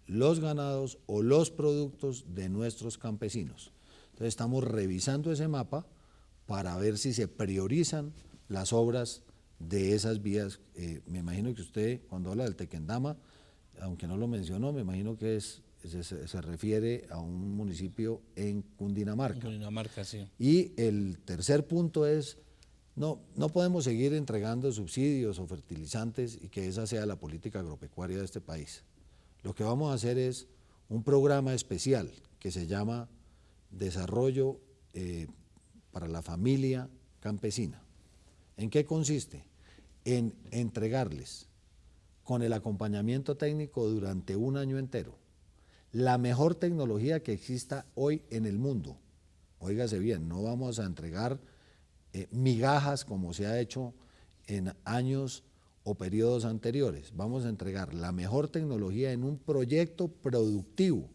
los ganados o los productos de nuestros campesinos. Entonces estamos revisando ese mapa para ver si se priorizan las obras de esas vías. Me imagino que usted, cuando habla del Tequendama, aunque no lo mencionó, me imagino que se refiere a un municipio en Cundinamarca. En Cundinamarca, sí. Y el tercer punto es, no podemos seguir entregando subsidios o fertilizantes y que esa sea la política agropecuaria de este país. Lo que vamos a hacer es un programa especial que se llama Desarrollo para la Familia Campesina. ¿En qué consiste? En entregarles con el acompañamiento técnico durante un año entero la mejor tecnología que exista hoy en el mundo. Óigase bien, no vamos a entregar migajas como se ha hecho en años o periodos anteriores. Vamos a entregar la mejor tecnología en un proyecto productivo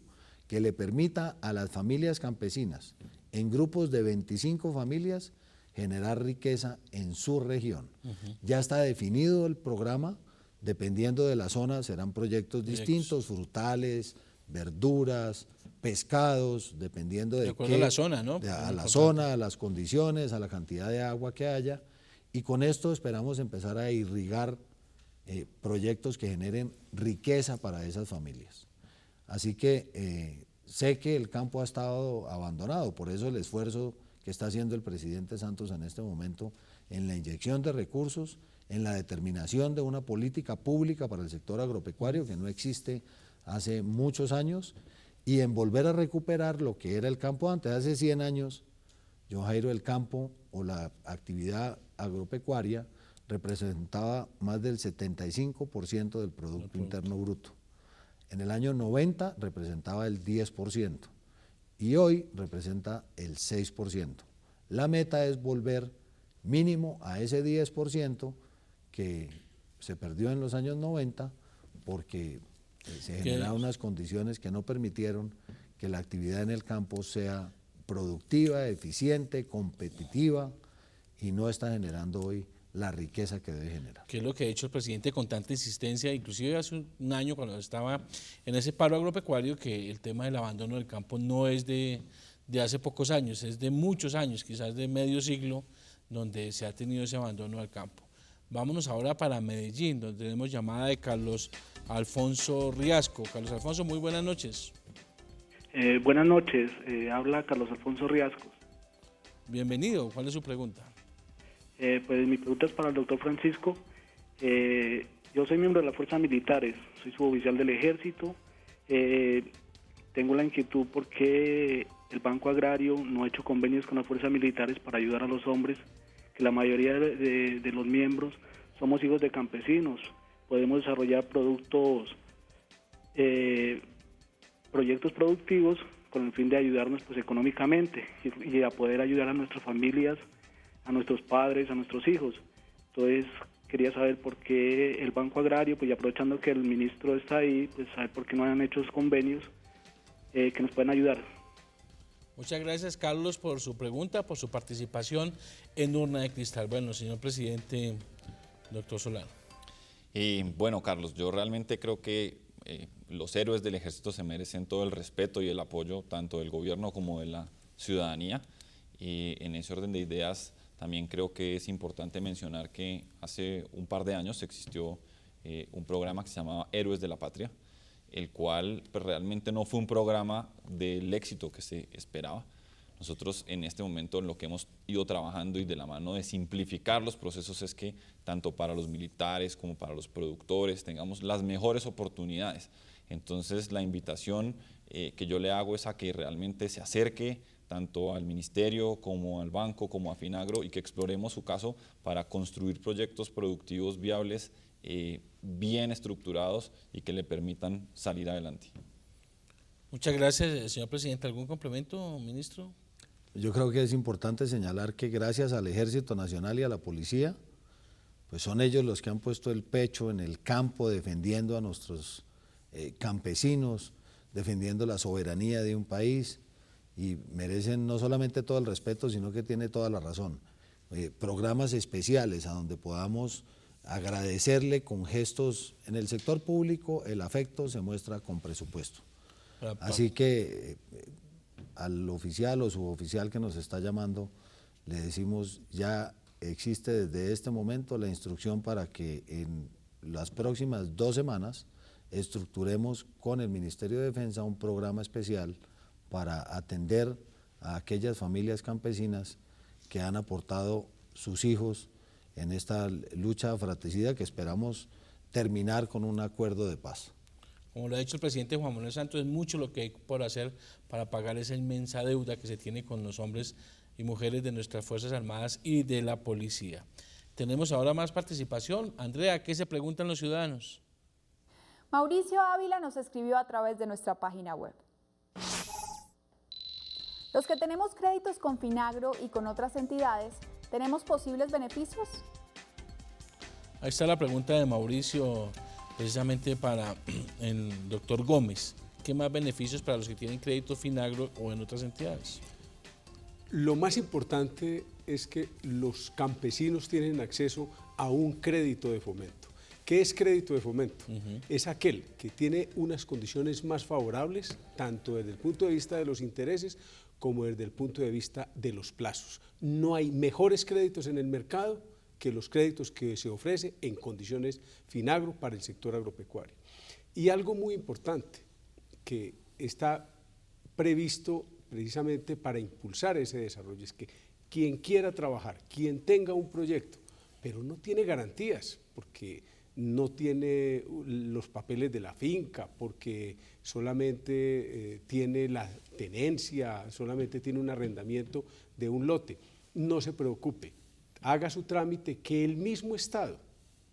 que le permita a las familias campesinas, en grupos de 25 familias, generar riqueza en su región. Ya está definido el programa, dependiendo de la zona serán proyectos distintos, frutales, verduras, pescados, dependiendo de acuerdo a la zona, ¿no? A la zona, a las condiciones, a la cantidad de agua que haya, y con esto esperamos empezar a irrigar proyectos que generen riqueza para esas familias. Así que sé que el campo ha estado abandonado, por eso el esfuerzo que está haciendo el presidente Santos en este momento en la inyección de recursos, en la determinación de una política pública para el sector agropecuario que no existe hace muchos años, y en volver a recuperar lo que era el campo antes. Hace 100 años, John Jairo, el campo o la actividad agropecuaria representaba más del 75% del Producto Interno Bruto. En el año 90 representaba el 10% y hoy representa el 6%. La meta es volver mínimo a ese 10% que se perdió en los años 90 porque se generaron unas condiciones que no permitieron que la actividad en el campo sea productiva, eficiente, competitiva, y no está generando hoy la riqueza que debe generar. Que es lo que ha hecho el presidente con tanta insistencia, inclusive hace un año cuando estaba en ese paro agropecuario, que el tema del abandono del campo no es de hace pocos años, es de muchos años, quizás de medio siglo, donde se ha tenido ese abandono del campo. Vámonos ahora para Medellín, donde tenemos llamada de Carlos Alfonso Riasco. Carlos Alfonso, muy buenas noches. Buenas noches, habla Carlos Alfonso Riasco. Bienvenido, ¿cuál es su pregunta? Pues mi pregunta es para el doctor Francisco. Yo soy miembro de las fuerzas militares, soy suboficial del ejército. Tengo la inquietud por qué el Banco Agrario no ha hecho convenios con las fuerzas militares para ayudar a los hombres, que la mayoría de los miembros somos hijos de campesinos. Podemos desarrollar proyectos productivos con el fin de ayudarnos pues económicamente y a poder ayudar a nuestras familias, a nuestros padres, a nuestros hijos. Entonces quería saber por qué el Banco Agrario, pues y aprovechando que el ministro está ahí, pues saber por qué no han hecho esos convenios que nos pueden ayudar. Muchas gracias, Carlos, por su pregunta, por su participación en Urna de Cristal. Bueno, señor presidente, doctor Solano. Bueno, Carlos, yo realmente creo que los héroes del ejército se merecen todo el respeto y el apoyo tanto del gobierno como de la ciudadanía. Y en ese orden de ideas también creo que es importante mencionar que hace un par de años existió un programa que se llamaba Héroes de la Patria, el cual pues, realmente no fue un programa del éxito que se esperaba. Nosotros en este momento en lo que hemos ido trabajando y de la mano de simplificar los procesos es que tanto para los militares como para los productores tengamos las mejores oportunidades. Entonces la invitación que yo le hago es a que realmente se acerque tanto al ministerio como al banco, como a Finagro, y que exploremos su caso para construir proyectos productivos viables, bien estructurados y que le permitan salir adelante. Muchas gracias, señor presidente. ¿Algún complemento, ministro? Yo creo que es importante señalar que gracias al Ejército Nacional y a la Policía, pues son ellos los que han puesto el pecho en el campo defendiendo a nuestros campesinos, defendiendo la soberanía de un país, y merecen no solamente todo el respeto, sino que tiene toda la razón. Programas especiales a donde podamos agradecerle con gestos. En el sector público el afecto se muestra con presupuesto. Así que al oficial o suboficial que nos está llamando, le decimos, ya existe desde este momento la instrucción para que en las próximas 2 semanas estructuremos con el Ministerio de Defensa un programa especial para atender a aquellas familias campesinas que han aportado sus hijos en esta lucha fratricida que esperamos terminar con un acuerdo de paz. Como lo ha dicho el presidente Juan Manuel Santos, es mucho lo que hay por hacer para pagar esa inmensa deuda que se tiene con los hombres y mujeres de nuestras Fuerzas Armadas y de la policía. Tenemos ahora más participación. Andrea, ¿qué se preguntan los ciudadanos? Mauricio Ávila nos escribió a través de nuestra página web. Los que tenemos créditos con Finagro y con otras entidades, ¿tenemos posibles beneficios? Ahí está la pregunta de Mauricio, precisamente para el doctor Gómez. ¿Qué más beneficios para los que tienen crédito Finagro o en otras entidades? Lo más importante es que los campesinos tienen acceso a un crédito de fomento. ¿Qué es crédito de fomento? Es aquel que tiene unas condiciones más favorables, tanto desde el punto de vista de los intereses como desde el punto de vista de los plazos. No hay mejores créditos en el mercado que los créditos que se ofrece en condiciones Finagro para el sector agropecuario. Y algo muy importante que está previsto precisamente para impulsar ese desarrollo es que quien quiera trabajar, quien tenga un proyecto, pero no tiene garantías, porque no tiene los papeles de la finca, porque solamente tiene la tenencia, solamente tiene un arrendamiento de un lote, no se preocupe, haga su trámite, que el mismo Estado,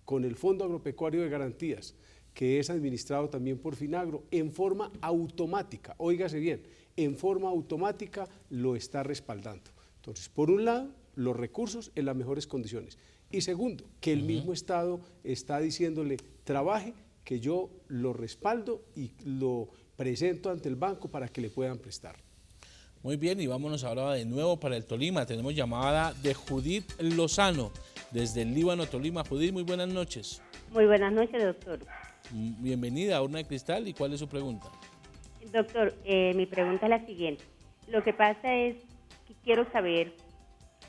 con el Fondo Agropecuario de Garantías, que es administrado también por Finagro, en forma automática, óigase bien, en forma automática lo está respaldando. Entonces, por un lado, los recursos en las mejores condiciones, y segundo, que el mismo Estado está diciéndole, trabaje, que yo lo respaldo y lo presento ante el banco para que le puedan prestar. Muy bien, y vámonos ahora de nuevo para el Tolima. Tenemos llamada de Judith Lozano, desde el Líbano, Tolima. Judith, muy buenas noches. Muy buenas noches, doctor. Bienvenida a Urna de Cristal, ¿y cuál es su pregunta? Doctor, mi pregunta es la siguiente. Lo que pasa es que quiero saber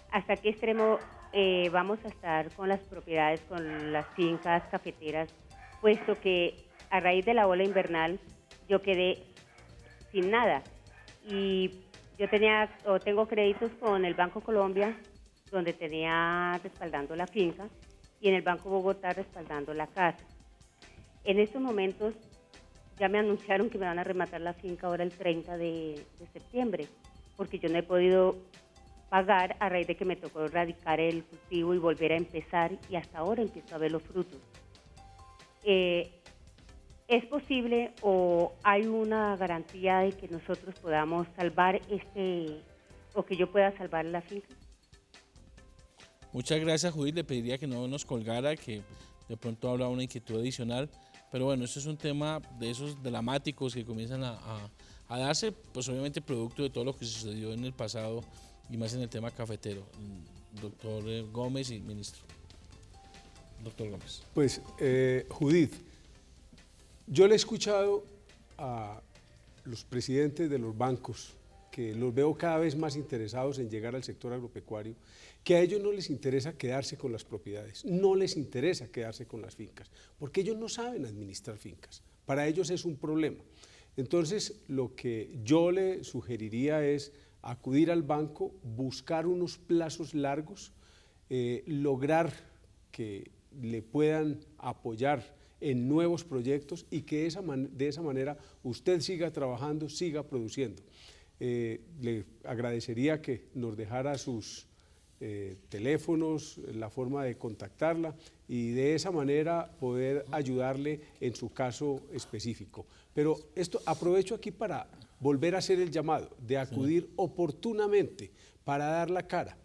hasta qué extremo vamos a estar con las propiedades, con las fincas cafeteras, puesto que a raíz de la ola invernal yo quedé sin nada y yo tengo créditos con el Banco Colombia, donde tenía respaldando la finca, y en el Banco Bogotá respaldando la casa. En estos momentos ya me anunciaron que me van a rematar la finca ahora el 30 de septiembre, porque yo no he podido pagar a raíz de que me tocó erradicar el cultivo y volver a empezar, y hasta ahora empiezo a ver los frutos. ¿Es posible o hay una garantía de que nosotros podamos salvar o que yo pueda salvar la finca? Muchas gracias, Judith. Le pediría que no nos colgara, que de pronto habrá una inquietud adicional, pero bueno, esto es un tema de esos dramáticos que comienzan a darse, pues obviamente producto de todo lo que sucedió en el pasado y más en el tema cafetero. Doctor Gómez y ministro. Doctor Gómez. Pues, Judith, yo le he escuchado a los presidentes de los bancos, que los veo cada vez más interesados en llegar al sector agropecuario, que a ellos no les interesa quedarse con las propiedades, no les interesa quedarse con las fincas, porque ellos no saben administrar fincas, para ellos es un problema. Entonces, lo que yo le sugeriría es acudir al banco, buscar unos plazos largos, lograr que le puedan apoyar en nuevos proyectos y que de esa manera usted siga trabajando, siga produciendo. le agradecería que nos dejara sus teléfonos, la forma de contactarla y de esa manera poder ayudarle en su caso específico. Pero esto aprovecho aquí para volver a hacer el llamado de acudir oportunamente para dar la cara,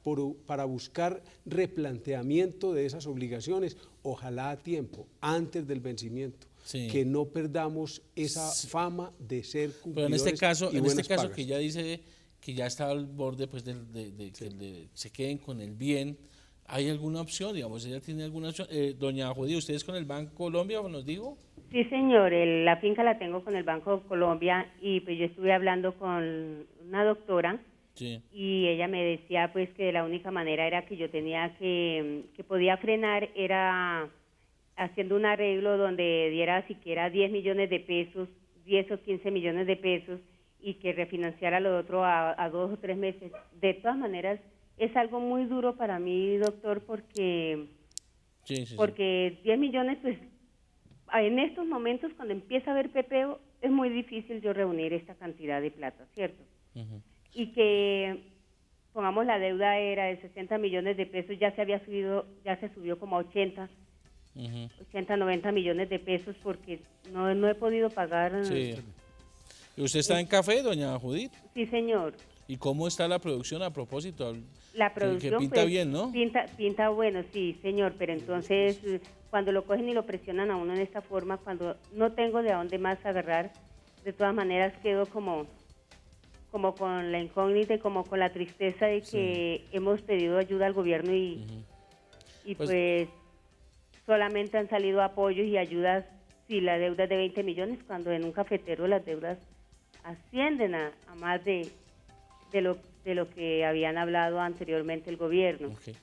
para buscar replanteamiento de esas obligaciones, ojalá a tiempo, antes del vencimiento. Sí. Que no perdamos esa fama de ser cumplidores. Pero en este caso pagas. Que ya dice que ya está al borde pues, que se queden con el bien, ¿hay alguna opción? Digamos, ¿ella tiene alguna opción? Doña Judith, ¿ustedes con el Banco Colombia nos dijo? Sí, señor, la finca la tengo con el Banco Colombia y pues yo estuve hablando con una doctora y ella me decía pues que la única manera era que yo tenía que podía frenar era haciendo un arreglo donde diera siquiera 10 millones de pesos, 10 o 15 millones de pesos y que refinanciara lo otro a 2 o 3 meses. De todas maneras, es algo muy duro para mí, doctor, porque 10 millones, pues, en estos momentos, cuando empieza a haber pepeo, es muy difícil yo reunir esta cantidad de plata, ¿cierto? Y que, pongamos, la deuda era de 60 millones de pesos, ya se subió como a 80, 90 millones de pesos, porque no he podido pagar. Sí. ¿Y usted está en café, doña Judith? Sí, señor. ¿Y cómo está la producción a propósito? La producción que pinta pues, bien, ¿no? Pinta bueno, sí, señor, pero entonces cuando lo cogen y lo presionan a uno en esta forma, cuando no tengo de dónde más agarrar, de todas maneras quedo como con la incógnita y como con la tristeza de que hemos pedido ayuda al gobierno y pues solamente han salido apoyos y ayudas si la deuda es de 20 millones, cuando en un cafetero las deudas ascienden a más de lo que habían hablado anteriormente el gobierno. Okay.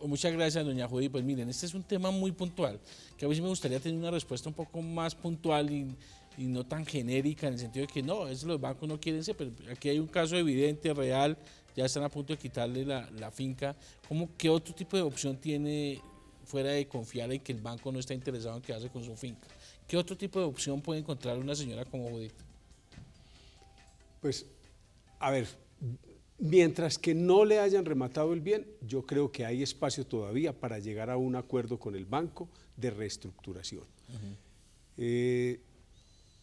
Muchas gracias, doña Judy. Pues miren, este es un tema muy puntual, que a veces me gustaría tener una respuesta un poco más puntual y no tan genérica, en el sentido de que no, los bancos no quieren ser, pero aquí hay un caso evidente, real, ya están a punto de quitarle la finca. ¿Qué otro tipo de opción tiene fuera de confiar en que el banco no está interesado en quedarse con su finca? ¿Qué otro tipo de opción puede encontrar una señora como Judith? Pues, a ver, mientras que no le hayan rematado el bien, yo creo que hay espacio todavía para llegar a un acuerdo con el banco de reestructuración.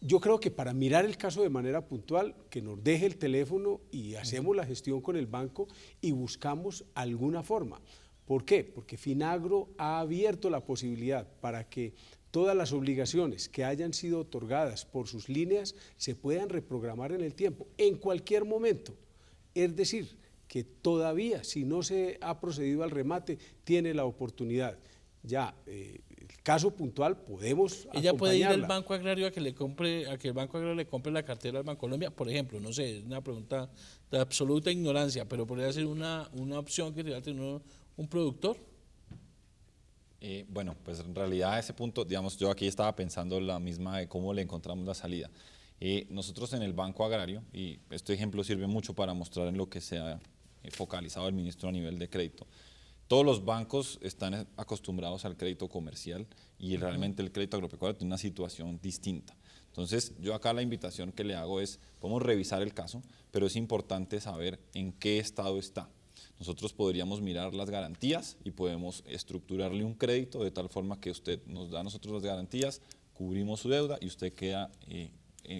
Yo creo que para mirar el caso de manera puntual, que nos deje el teléfono y hacemos la gestión con el banco y buscamos alguna forma. ¿Por qué? Porque Finagro ha abierto la posibilidad para que todas las obligaciones que hayan sido otorgadas por sus líneas se puedan reprogramar en el tiempo, en cualquier momento. Es decir, que todavía, si no se ha procedido al remate, tiene la oportunidad. Ya, el caso puntual podemos ella puede ir al acompañarla. Banco Agrario a que el Banco Agrario le compre la cartera al Banco Colombia, por ejemplo, no sé, es una pregunta de absoluta ignorancia, pero podría ser una opción que te tener un productor. Bueno, pues en realidad a ese punto, digamos, yo aquí estaba pensando la misma de cómo le encontramos la salida. Nosotros en el Banco Agrario, y este ejemplo sirve mucho para mostrar en lo que se ha focalizado el ministro a nivel de crédito. Todos los bancos están acostumbrados al crédito comercial y realmente el crédito agropecuario tiene una situación distinta. Entonces, yo acá la invitación que le hago es, podemos revisar el caso, pero es importante saber en qué estado está. Nosotros podríamos mirar las garantías y podemos estructurarle un crédito de tal forma que usted nos da a nosotros las garantías, cubrimos su deuda y usted queda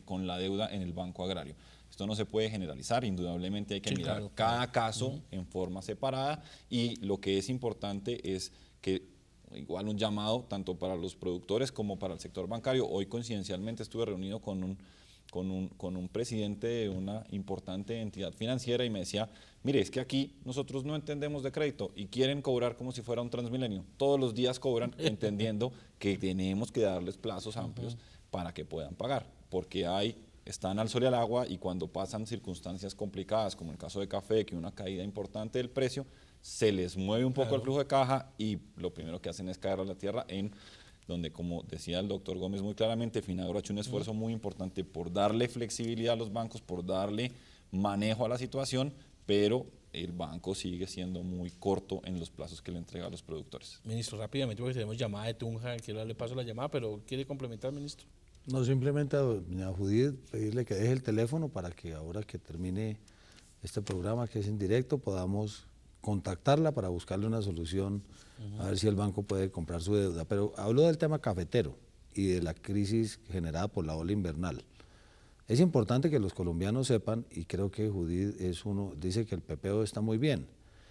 con la deuda en el Banco Agrario. Esto no se puede generalizar, indudablemente hay que mirar cada caso en forma separada y lo que es importante es que igual un llamado tanto para los productores como para el sector bancario. Hoy coincidencialmente estuve reunido con un presidente de una importante entidad financiera y me decía, mire, es que aquí nosotros no entendemos de crédito y quieren cobrar como si fuera un Transmilenio. Todos los días cobran entendiendo que tenemos que darles plazos amplios para que puedan pagar, porque están al sol y al agua y cuando pasan circunstancias complicadas, como el caso de café, que una caída importante del precio, se les mueve un poco el flujo de caja y lo primero que hacen es caer a la tierra donde, como decía el doctor Gómez muy claramente, Finagro ha hecho un esfuerzo muy importante por darle flexibilidad a los bancos, por darle manejo a la situación, pero el banco sigue siendo muy corto en los plazos que le entrega a los productores. Ministro, rápidamente, porque tenemos llamada de Tunja, quiero darle paso a la llamada, pero ¿quiere complementar, ministro? No, simplemente a doña Judith pedirle que deje el teléfono para que ahora que termine este programa que es indirecto, podamos contactarla para buscarle una solución, a ver si el banco puede comprar su deuda. Pero hablo del tema cafetero y de la crisis generada por la ola invernal. Es importante que los colombianos sepan, y creo que Judith dice que el pepeo está muy bien.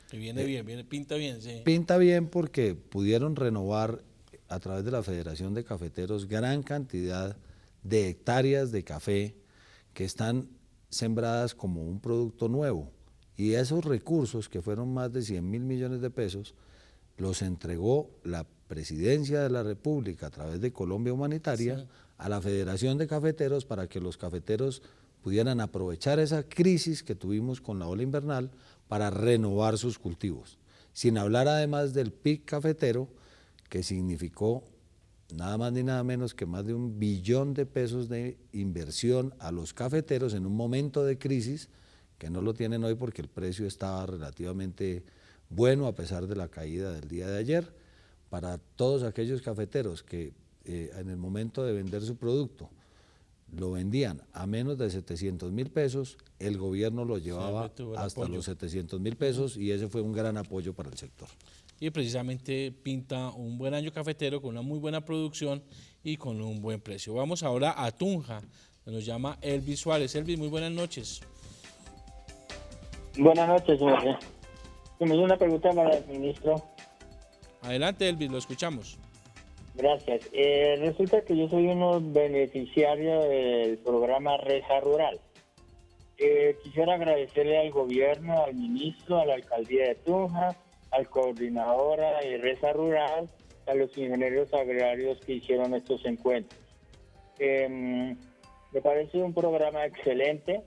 Que viene bien, pinta bien, sí. Pinta bien porque pudieron renovar a través de la Federación de Cafeteros gran cantidad de hectáreas de café que están sembradas como un producto nuevo. Y esos recursos, que fueron más de 100.000 millones de pesos, los entregó la Presidencia de la República a través de Colombia Humanitaria a la Federación de Cafeteros para que los cafeteros pudieran aprovechar esa crisis que tuvimos con la ola invernal para renovar sus cultivos. Sin hablar además del PIC cafetero, que significó nada más ni nada menos que más de 1 billón de pesos de inversión a los cafeteros en un momento de crisis, que no lo tienen hoy porque el precio estaba relativamente bueno a pesar de la caída del día de ayer. Para todos aquellos cafeteros que en el momento de vender su producto lo vendían a menos de 700.000 pesos, el gobierno lo llevaba hasta los 700.000 pesos y ese fue un gran apoyo para el sector. Y precisamente pinta un buen año cafetero con una muy buena producción y con un buen precio. Vamos ahora a Tunja, nos llama Elvis Suárez. Elvis, muy buenas noches. Buenas noches, señor. Tenemos una pregunta para el ministro. Adelante, Elvis, lo escuchamos. Gracias. Resulta que yo soy uno beneficiario del programa Reza Rural. Quisiera agradecerle al gobierno, al ministro, a la alcaldía de Tunja, al coordinador de Reza Rural, a los ingenieros agrarios que hicieron estos encuentros. Me parece un programa excelente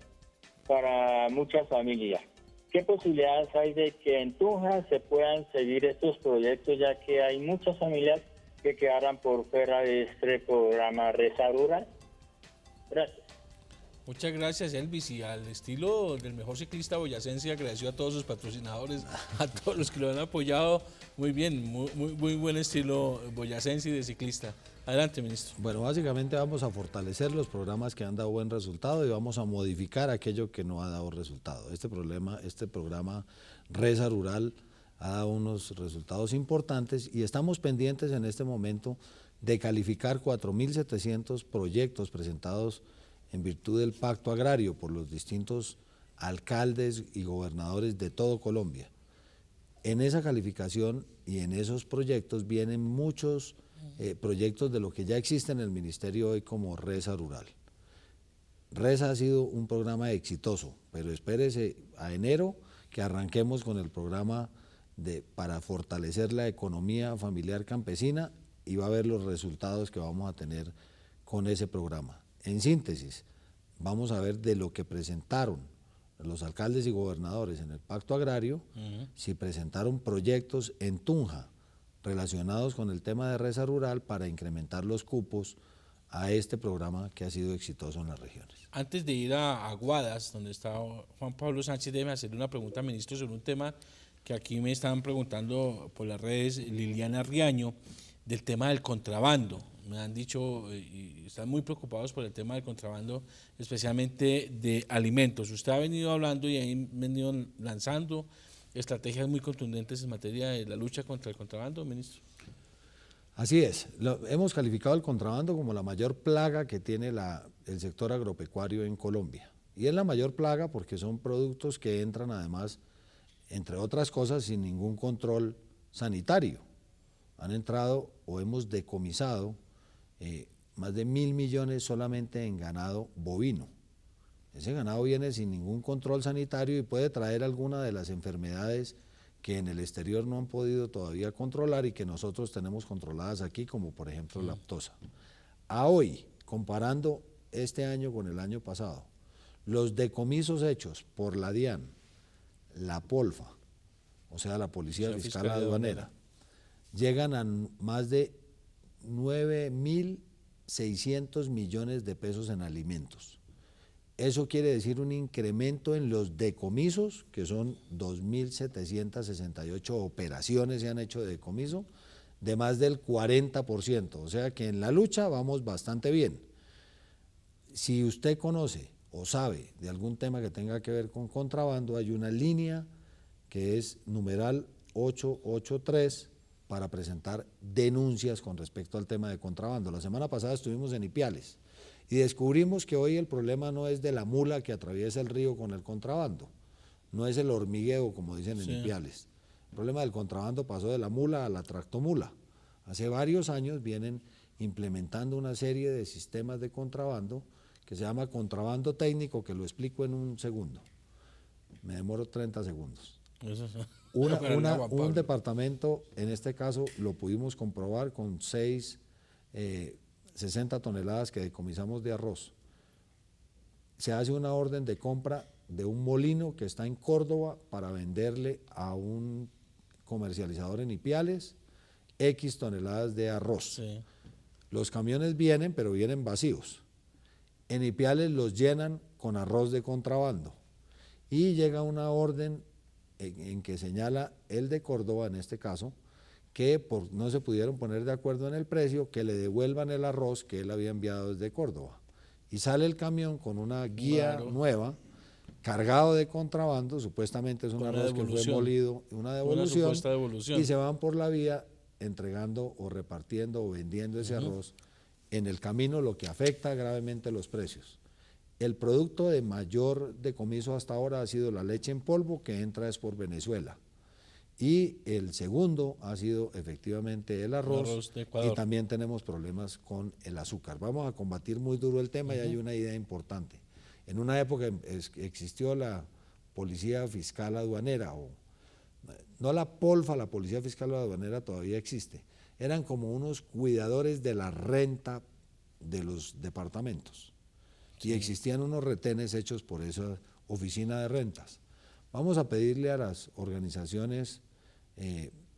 para muchas familias. ¿Qué posibilidades hay de que en Tunja se puedan seguir estos proyectos, ya que hay muchas familias que quedaran por fuera de este programa Reza Rural? Gracias. Muchas gracias, Elvis, y al estilo del mejor ciclista boyacense, agradeció a todos sus patrocinadores, a todos los que lo han apoyado. Muy bien, muy buen estilo boyacense y de ciclista. Adelante, ministro. Bueno, básicamente vamos a fortalecer los programas que han dado buen resultado y vamos a modificar aquello que no ha dado resultado. Este programa Reza Rural ha dado unos resultados importantes y estamos pendientes en este momento de calificar 4.700 proyectos presentados en virtud del pacto agrario por los distintos alcaldes y gobernadores de todo Colombia. En esa calificación y en esos proyectos vienen muchos proyectos de lo que ya existe en el ministerio hoy como Reza Rural. Reza ha sido un programa exitoso, pero espérese a enero que arranquemos con el programa para fortalecer la economía familiar campesina y va a ver los resultados que vamos a tener con ese programa. En síntesis, vamos a ver de lo que presentaron los alcaldes y gobernadores en el pacto agrario, si presentaron proyectos en Tunja relacionados con el tema de Reza Rural para incrementar los cupos a este programa que ha sido exitoso en las regiones. Antes de ir a Aguadas, donde está Juan Pablo Sánchez, déjeme hacerle una pregunta al ministro sobre un tema que aquí me están preguntando por las redes, Liliana Riaño, del tema del contrabando. Me han dicho y están muy preocupados por el tema del contrabando, especialmente de alimentos. Usted ha venido hablando y ha venido lanzando estrategias muy contundentes en materia de la lucha contra el contrabando, ministro. Así es. Hemos calificado el contrabando como la mayor plaga que tiene el sector agropecuario en Colombia. Y es la mayor plaga porque son productos que entran además, entre otras cosas, sin ningún control sanitario. Han entrado o hemos decomisado más de 1.000 millones solamente en ganado bovino. Ese ganado viene sin ningún control sanitario y puede traer alguna de las enfermedades que en el exterior no han podido todavía controlar y que nosotros tenemos controladas aquí, como por ejemplo la aftosa. A hoy, comparando este año con el año pasado, los decomisos hechos por la DIAN, la POLFA, o sea, la Policía Fiscal Aduanera, llegan a más de 9.600 millones de pesos en alimentos. Eso quiere decir un incremento en los decomisos, que son 2.768 operaciones se han hecho de decomiso, de más del 40%. O sea que en la lucha vamos bastante bien. Si usted conoce o sabe de algún tema que tenga que ver con contrabando, hay una línea que es numeral 883 para presentar denuncias con respecto al tema de contrabando. La semana pasada estuvimos en Ipiales y descubrimos que hoy el problema no es de la mula que atraviesa el río con el contrabando, no es el hormigueo como dicen en Ipiales. El problema del contrabando pasó de la mula a la tractomula. Hace varios años vienen implementando una serie de sistemas de contrabando que se llama contrabando técnico, que lo explico en un segundo. Me demoro 30 segundos. Un departamento, en este caso lo pudimos comprobar con 60 toneladas que decomisamos de arroz. Se hace una orden de compra de un molino que está en Córdoba para venderle a un comercializador en Ipiales X toneladas de arroz. Sí. Los camiones vienen, pero vienen vacíos. En Ipiales los llenan con arroz de contrabando y llega una orden en que señala el de Córdoba, en este caso, que no se pudieron poner de acuerdo en el precio, que le devuelvan el arroz que él había enviado desde Córdoba. Y sale el camión con una guía nueva, cargado de contrabando, supuestamente es un arroz que fue molido, una devolución, y se van por la vía entregando o repartiendo o vendiendo ese arroz en el camino, lo que afecta gravemente los precios. El producto de mayor decomiso hasta ahora ha sido la leche en polvo, que entra es por Venezuela. Y el segundo ha sido efectivamente el arroz y también tenemos problemas con el azúcar. Vamos a combatir muy duro el tema y hay una idea importante. En una época existió la policía fiscal aduanera, o no la POLFA, la policía fiscal aduanera todavía existe. Eran como unos cuidadores de la renta de los departamentos. Y existían unos retenes hechos por esa oficina de rentas. Vamos a pedirle a las organizaciones,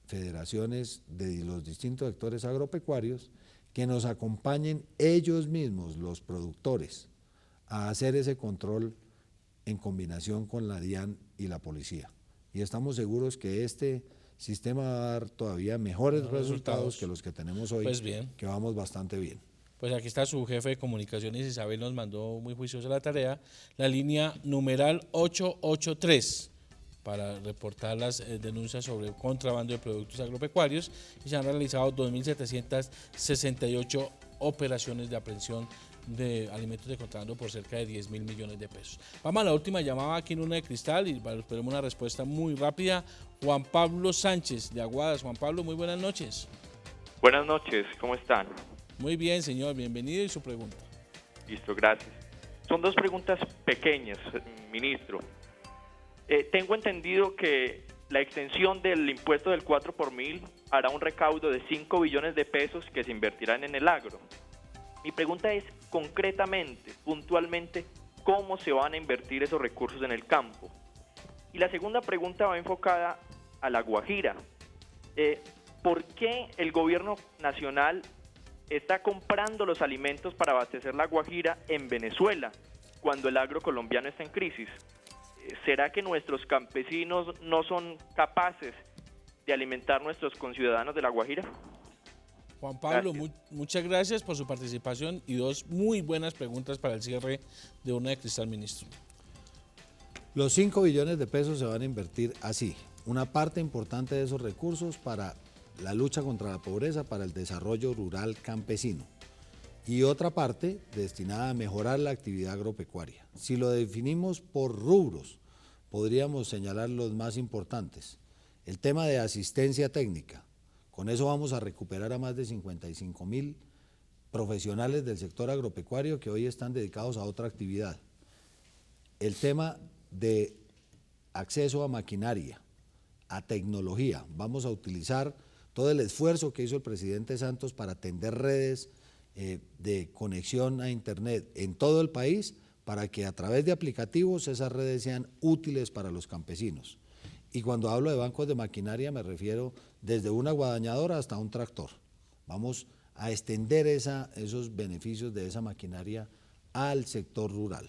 federaciones de los distintos sectores agropecuarios que nos acompañen ellos mismos, los productores, a hacer ese control en combinación con la DIAN y la policía. Y estamos seguros que este sistema va a dar todavía mejores resultados que los que tenemos hoy, pues bien, que vamos bastante bien. Pues aquí está su jefe de comunicaciones, Isabel nos mandó muy juiciosa la tarea, la línea numeral 883 para reportar las denuncias sobre contrabando de productos agropecuarios, y se han realizado 2.768 operaciones de aprehensión de alimentos de contrabando por cerca de 10.000 millones de pesos. Vamos a la última llamada aquí en Urna de Cristal y esperemos una respuesta muy rápida. Juan Pablo Sánchez de Aguadas. Juan Pablo, muy buenas noches. Buenas noches, ¿cómo están? Muy bien, señor, bienvenido y su pregunta. Listo, gracias. Son dos preguntas pequeñas, ministro. Tengo entendido que la extensión del impuesto del 4 por mil hará un recaudo de 5 billones de pesos que se invertirán en el agro. Mi pregunta es, concretamente, puntualmente, ¿cómo se van a invertir esos recursos en el campo? Y la segunda pregunta va enfocada a La Guajira. ¿Por qué el gobierno nacional está comprando los alimentos para abastecer La Guajira en Venezuela, cuando el agro colombiano está en crisis? ¿Será que nuestros campesinos no son capaces de alimentar a nuestros conciudadanos de La Guajira? Juan Pablo, muchas gracias por su participación y dos muy buenas preguntas para el cierre de Urna de Cristal, ministro. Los 5 billones de pesos se van a invertir así. Una parte importante de esos recursos para la lucha contra la pobreza, para el desarrollo rural campesino. Y otra parte destinada a mejorar la actividad agropecuaria. Si lo definimos por rubros, podríamos señalar los más importantes. El tema de asistencia técnica. Con eso vamos a recuperar a más de 55.000 profesionales del sector agropecuario que hoy están dedicados a otra actividad. El tema de acceso a maquinaria, a tecnología. Vamos a utilizar todo el esfuerzo que hizo el presidente Santos para atender redes de conexión a Internet en todo el país, para que a través de aplicativos esas redes sean útiles para los campesinos. Y cuando hablo de bancos de maquinaria me refiero desde una guadañadora hasta un tractor. Vamos a extender esos beneficios de esa maquinaria al sector rural.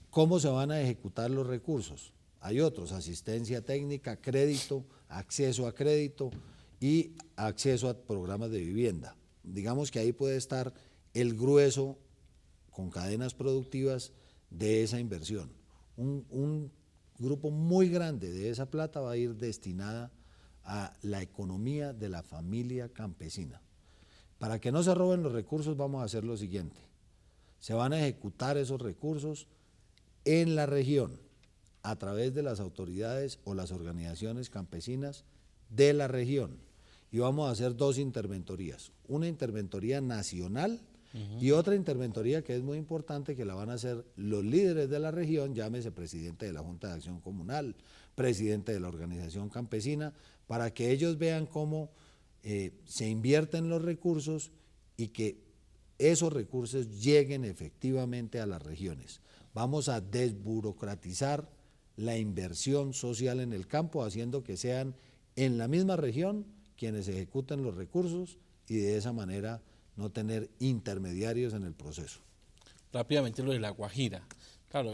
¿Cómo se van a ejecutar los recursos? Hay otros: asistencia técnica, crédito, acceso a crédito y acceso a programas de vivienda. Digamos que ahí puede estar el grueso, con cadenas productivas, de esa inversión. Un grupo muy grande de esa plata va a ir destinada a la economía de la familia campesina. Para que no se roben los recursos vamos a hacer lo siguiente. Se van a ejecutar esos recursos en la región a través de las autoridades o las organizaciones campesinas de la región. Y vamos a hacer 2 interventorías. Una interventoría nacional y otra interventoría que es muy importante, que la van a hacer los líderes de la región, llámese presidente de la Junta de Acción Comunal, presidente de la organización campesina, para que ellos vean cómo se invierten los recursos y que esos recursos lleguen efectivamente a las regiones. Vamos a desburocratizar la inversión social en el campo, haciendo que sean en la misma región quienes ejecuten los recursos y de esa manera no tener intermediarios en el proceso. Rápidamente lo de la Guajira, claro,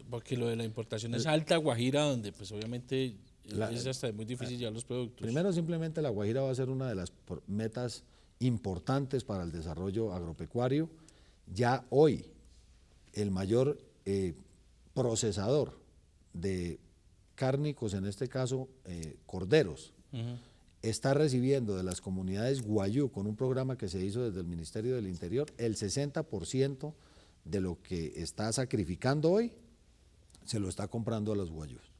porque lo de la importación es Alta Guajira, donde pues obviamente es hasta muy difícil llevar los productos. Primero, simplemente la Guajira va a ser una de las metas importantes para el desarrollo agropecuario. Ya hoy el mayor procesador de cárnicos, en este caso corderos, está recibiendo de las comunidades guayú, con un programa que se hizo desde el Ministerio del Interior, el 60% de lo que está sacrificando hoy, se lo está comprando a los guayús.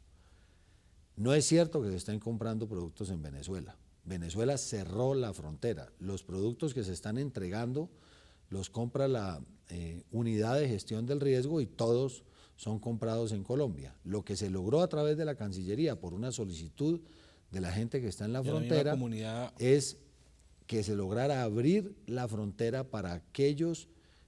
No es cierto que se estén comprando productos en Venezuela. Venezuela cerró la frontera. Los productos que se están entregando los compra la unidad de gestión del riesgo y todos son comprados en Colombia. Lo que se logró a través de la Cancillería por una solicitud de la gente que está en la frontera es que se lograra abrir la frontera para aquellos,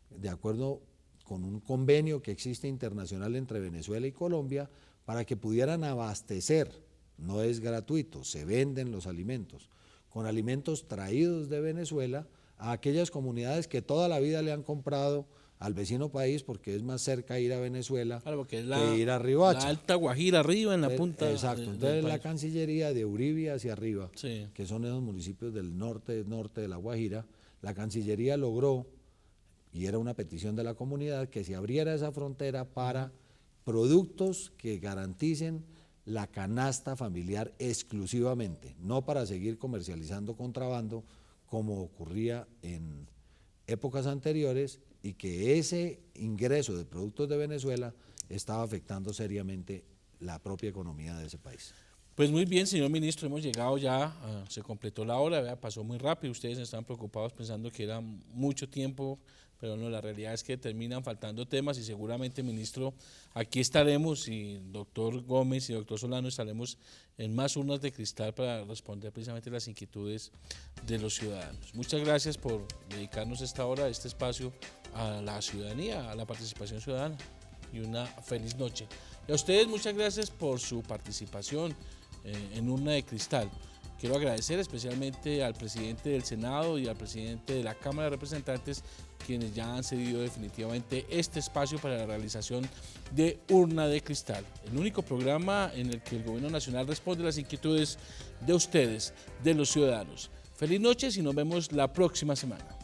de acuerdo con un convenio que existe internacional entre Venezuela y Colombia, para que pudieran abastecer, no es gratuito, se venden los alimentos, con alimentos traídos de Venezuela a aquellas comunidades que toda la vida le han comprado al vecino país, porque es más cerca ir a Venezuela que ir a Riohacha. La Alta Guajira arriba en la punta. Exacto, entonces la Cancillería de Uribe hacia arriba, que son esos municipios del norte de la Guajira, la Cancillería logró, y era una petición de la comunidad, que se abriera esa frontera para productos que garanticen la canasta familiar exclusivamente, no para seguir comercializando contrabando como ocurría en épocas anteriores, y que ese ingreso de productos de Venezuela estaba afectando seriamente la propia economía de ese país. Pues muy bien, señor ministro, hemos llegado ya, se completó la hora, pasó muy rápido, ustedes estaban preocupados pensando que era mucho tiempo, pero no, la realidad es que terminan faltando temas y seguramente, ministro, aquí estaremos y doctor Gómez y doctor Solano estaremos en más urnas de cristal para responder precisamente las inquietudes de los ciudadanos. Muchas gracias por dedicarnos esta hora, este espacio a la ciudadanía, a la participación ciudadana, y una feliz noche. Y a ustedes muchas gracias por su participación en Urna de Cristal. Quiero agradecer especialmente al presidente del Senado y al presidente de la Cámara de Representantes, quienes ya han cedido definitivamente este espacio para la realización de Urna de Cristal, el único programa en el que el Gobierno Nacional responde a las inquietudes de ustedes, de los ciudadanos. Feliz noche y nos vemos la próxima semana.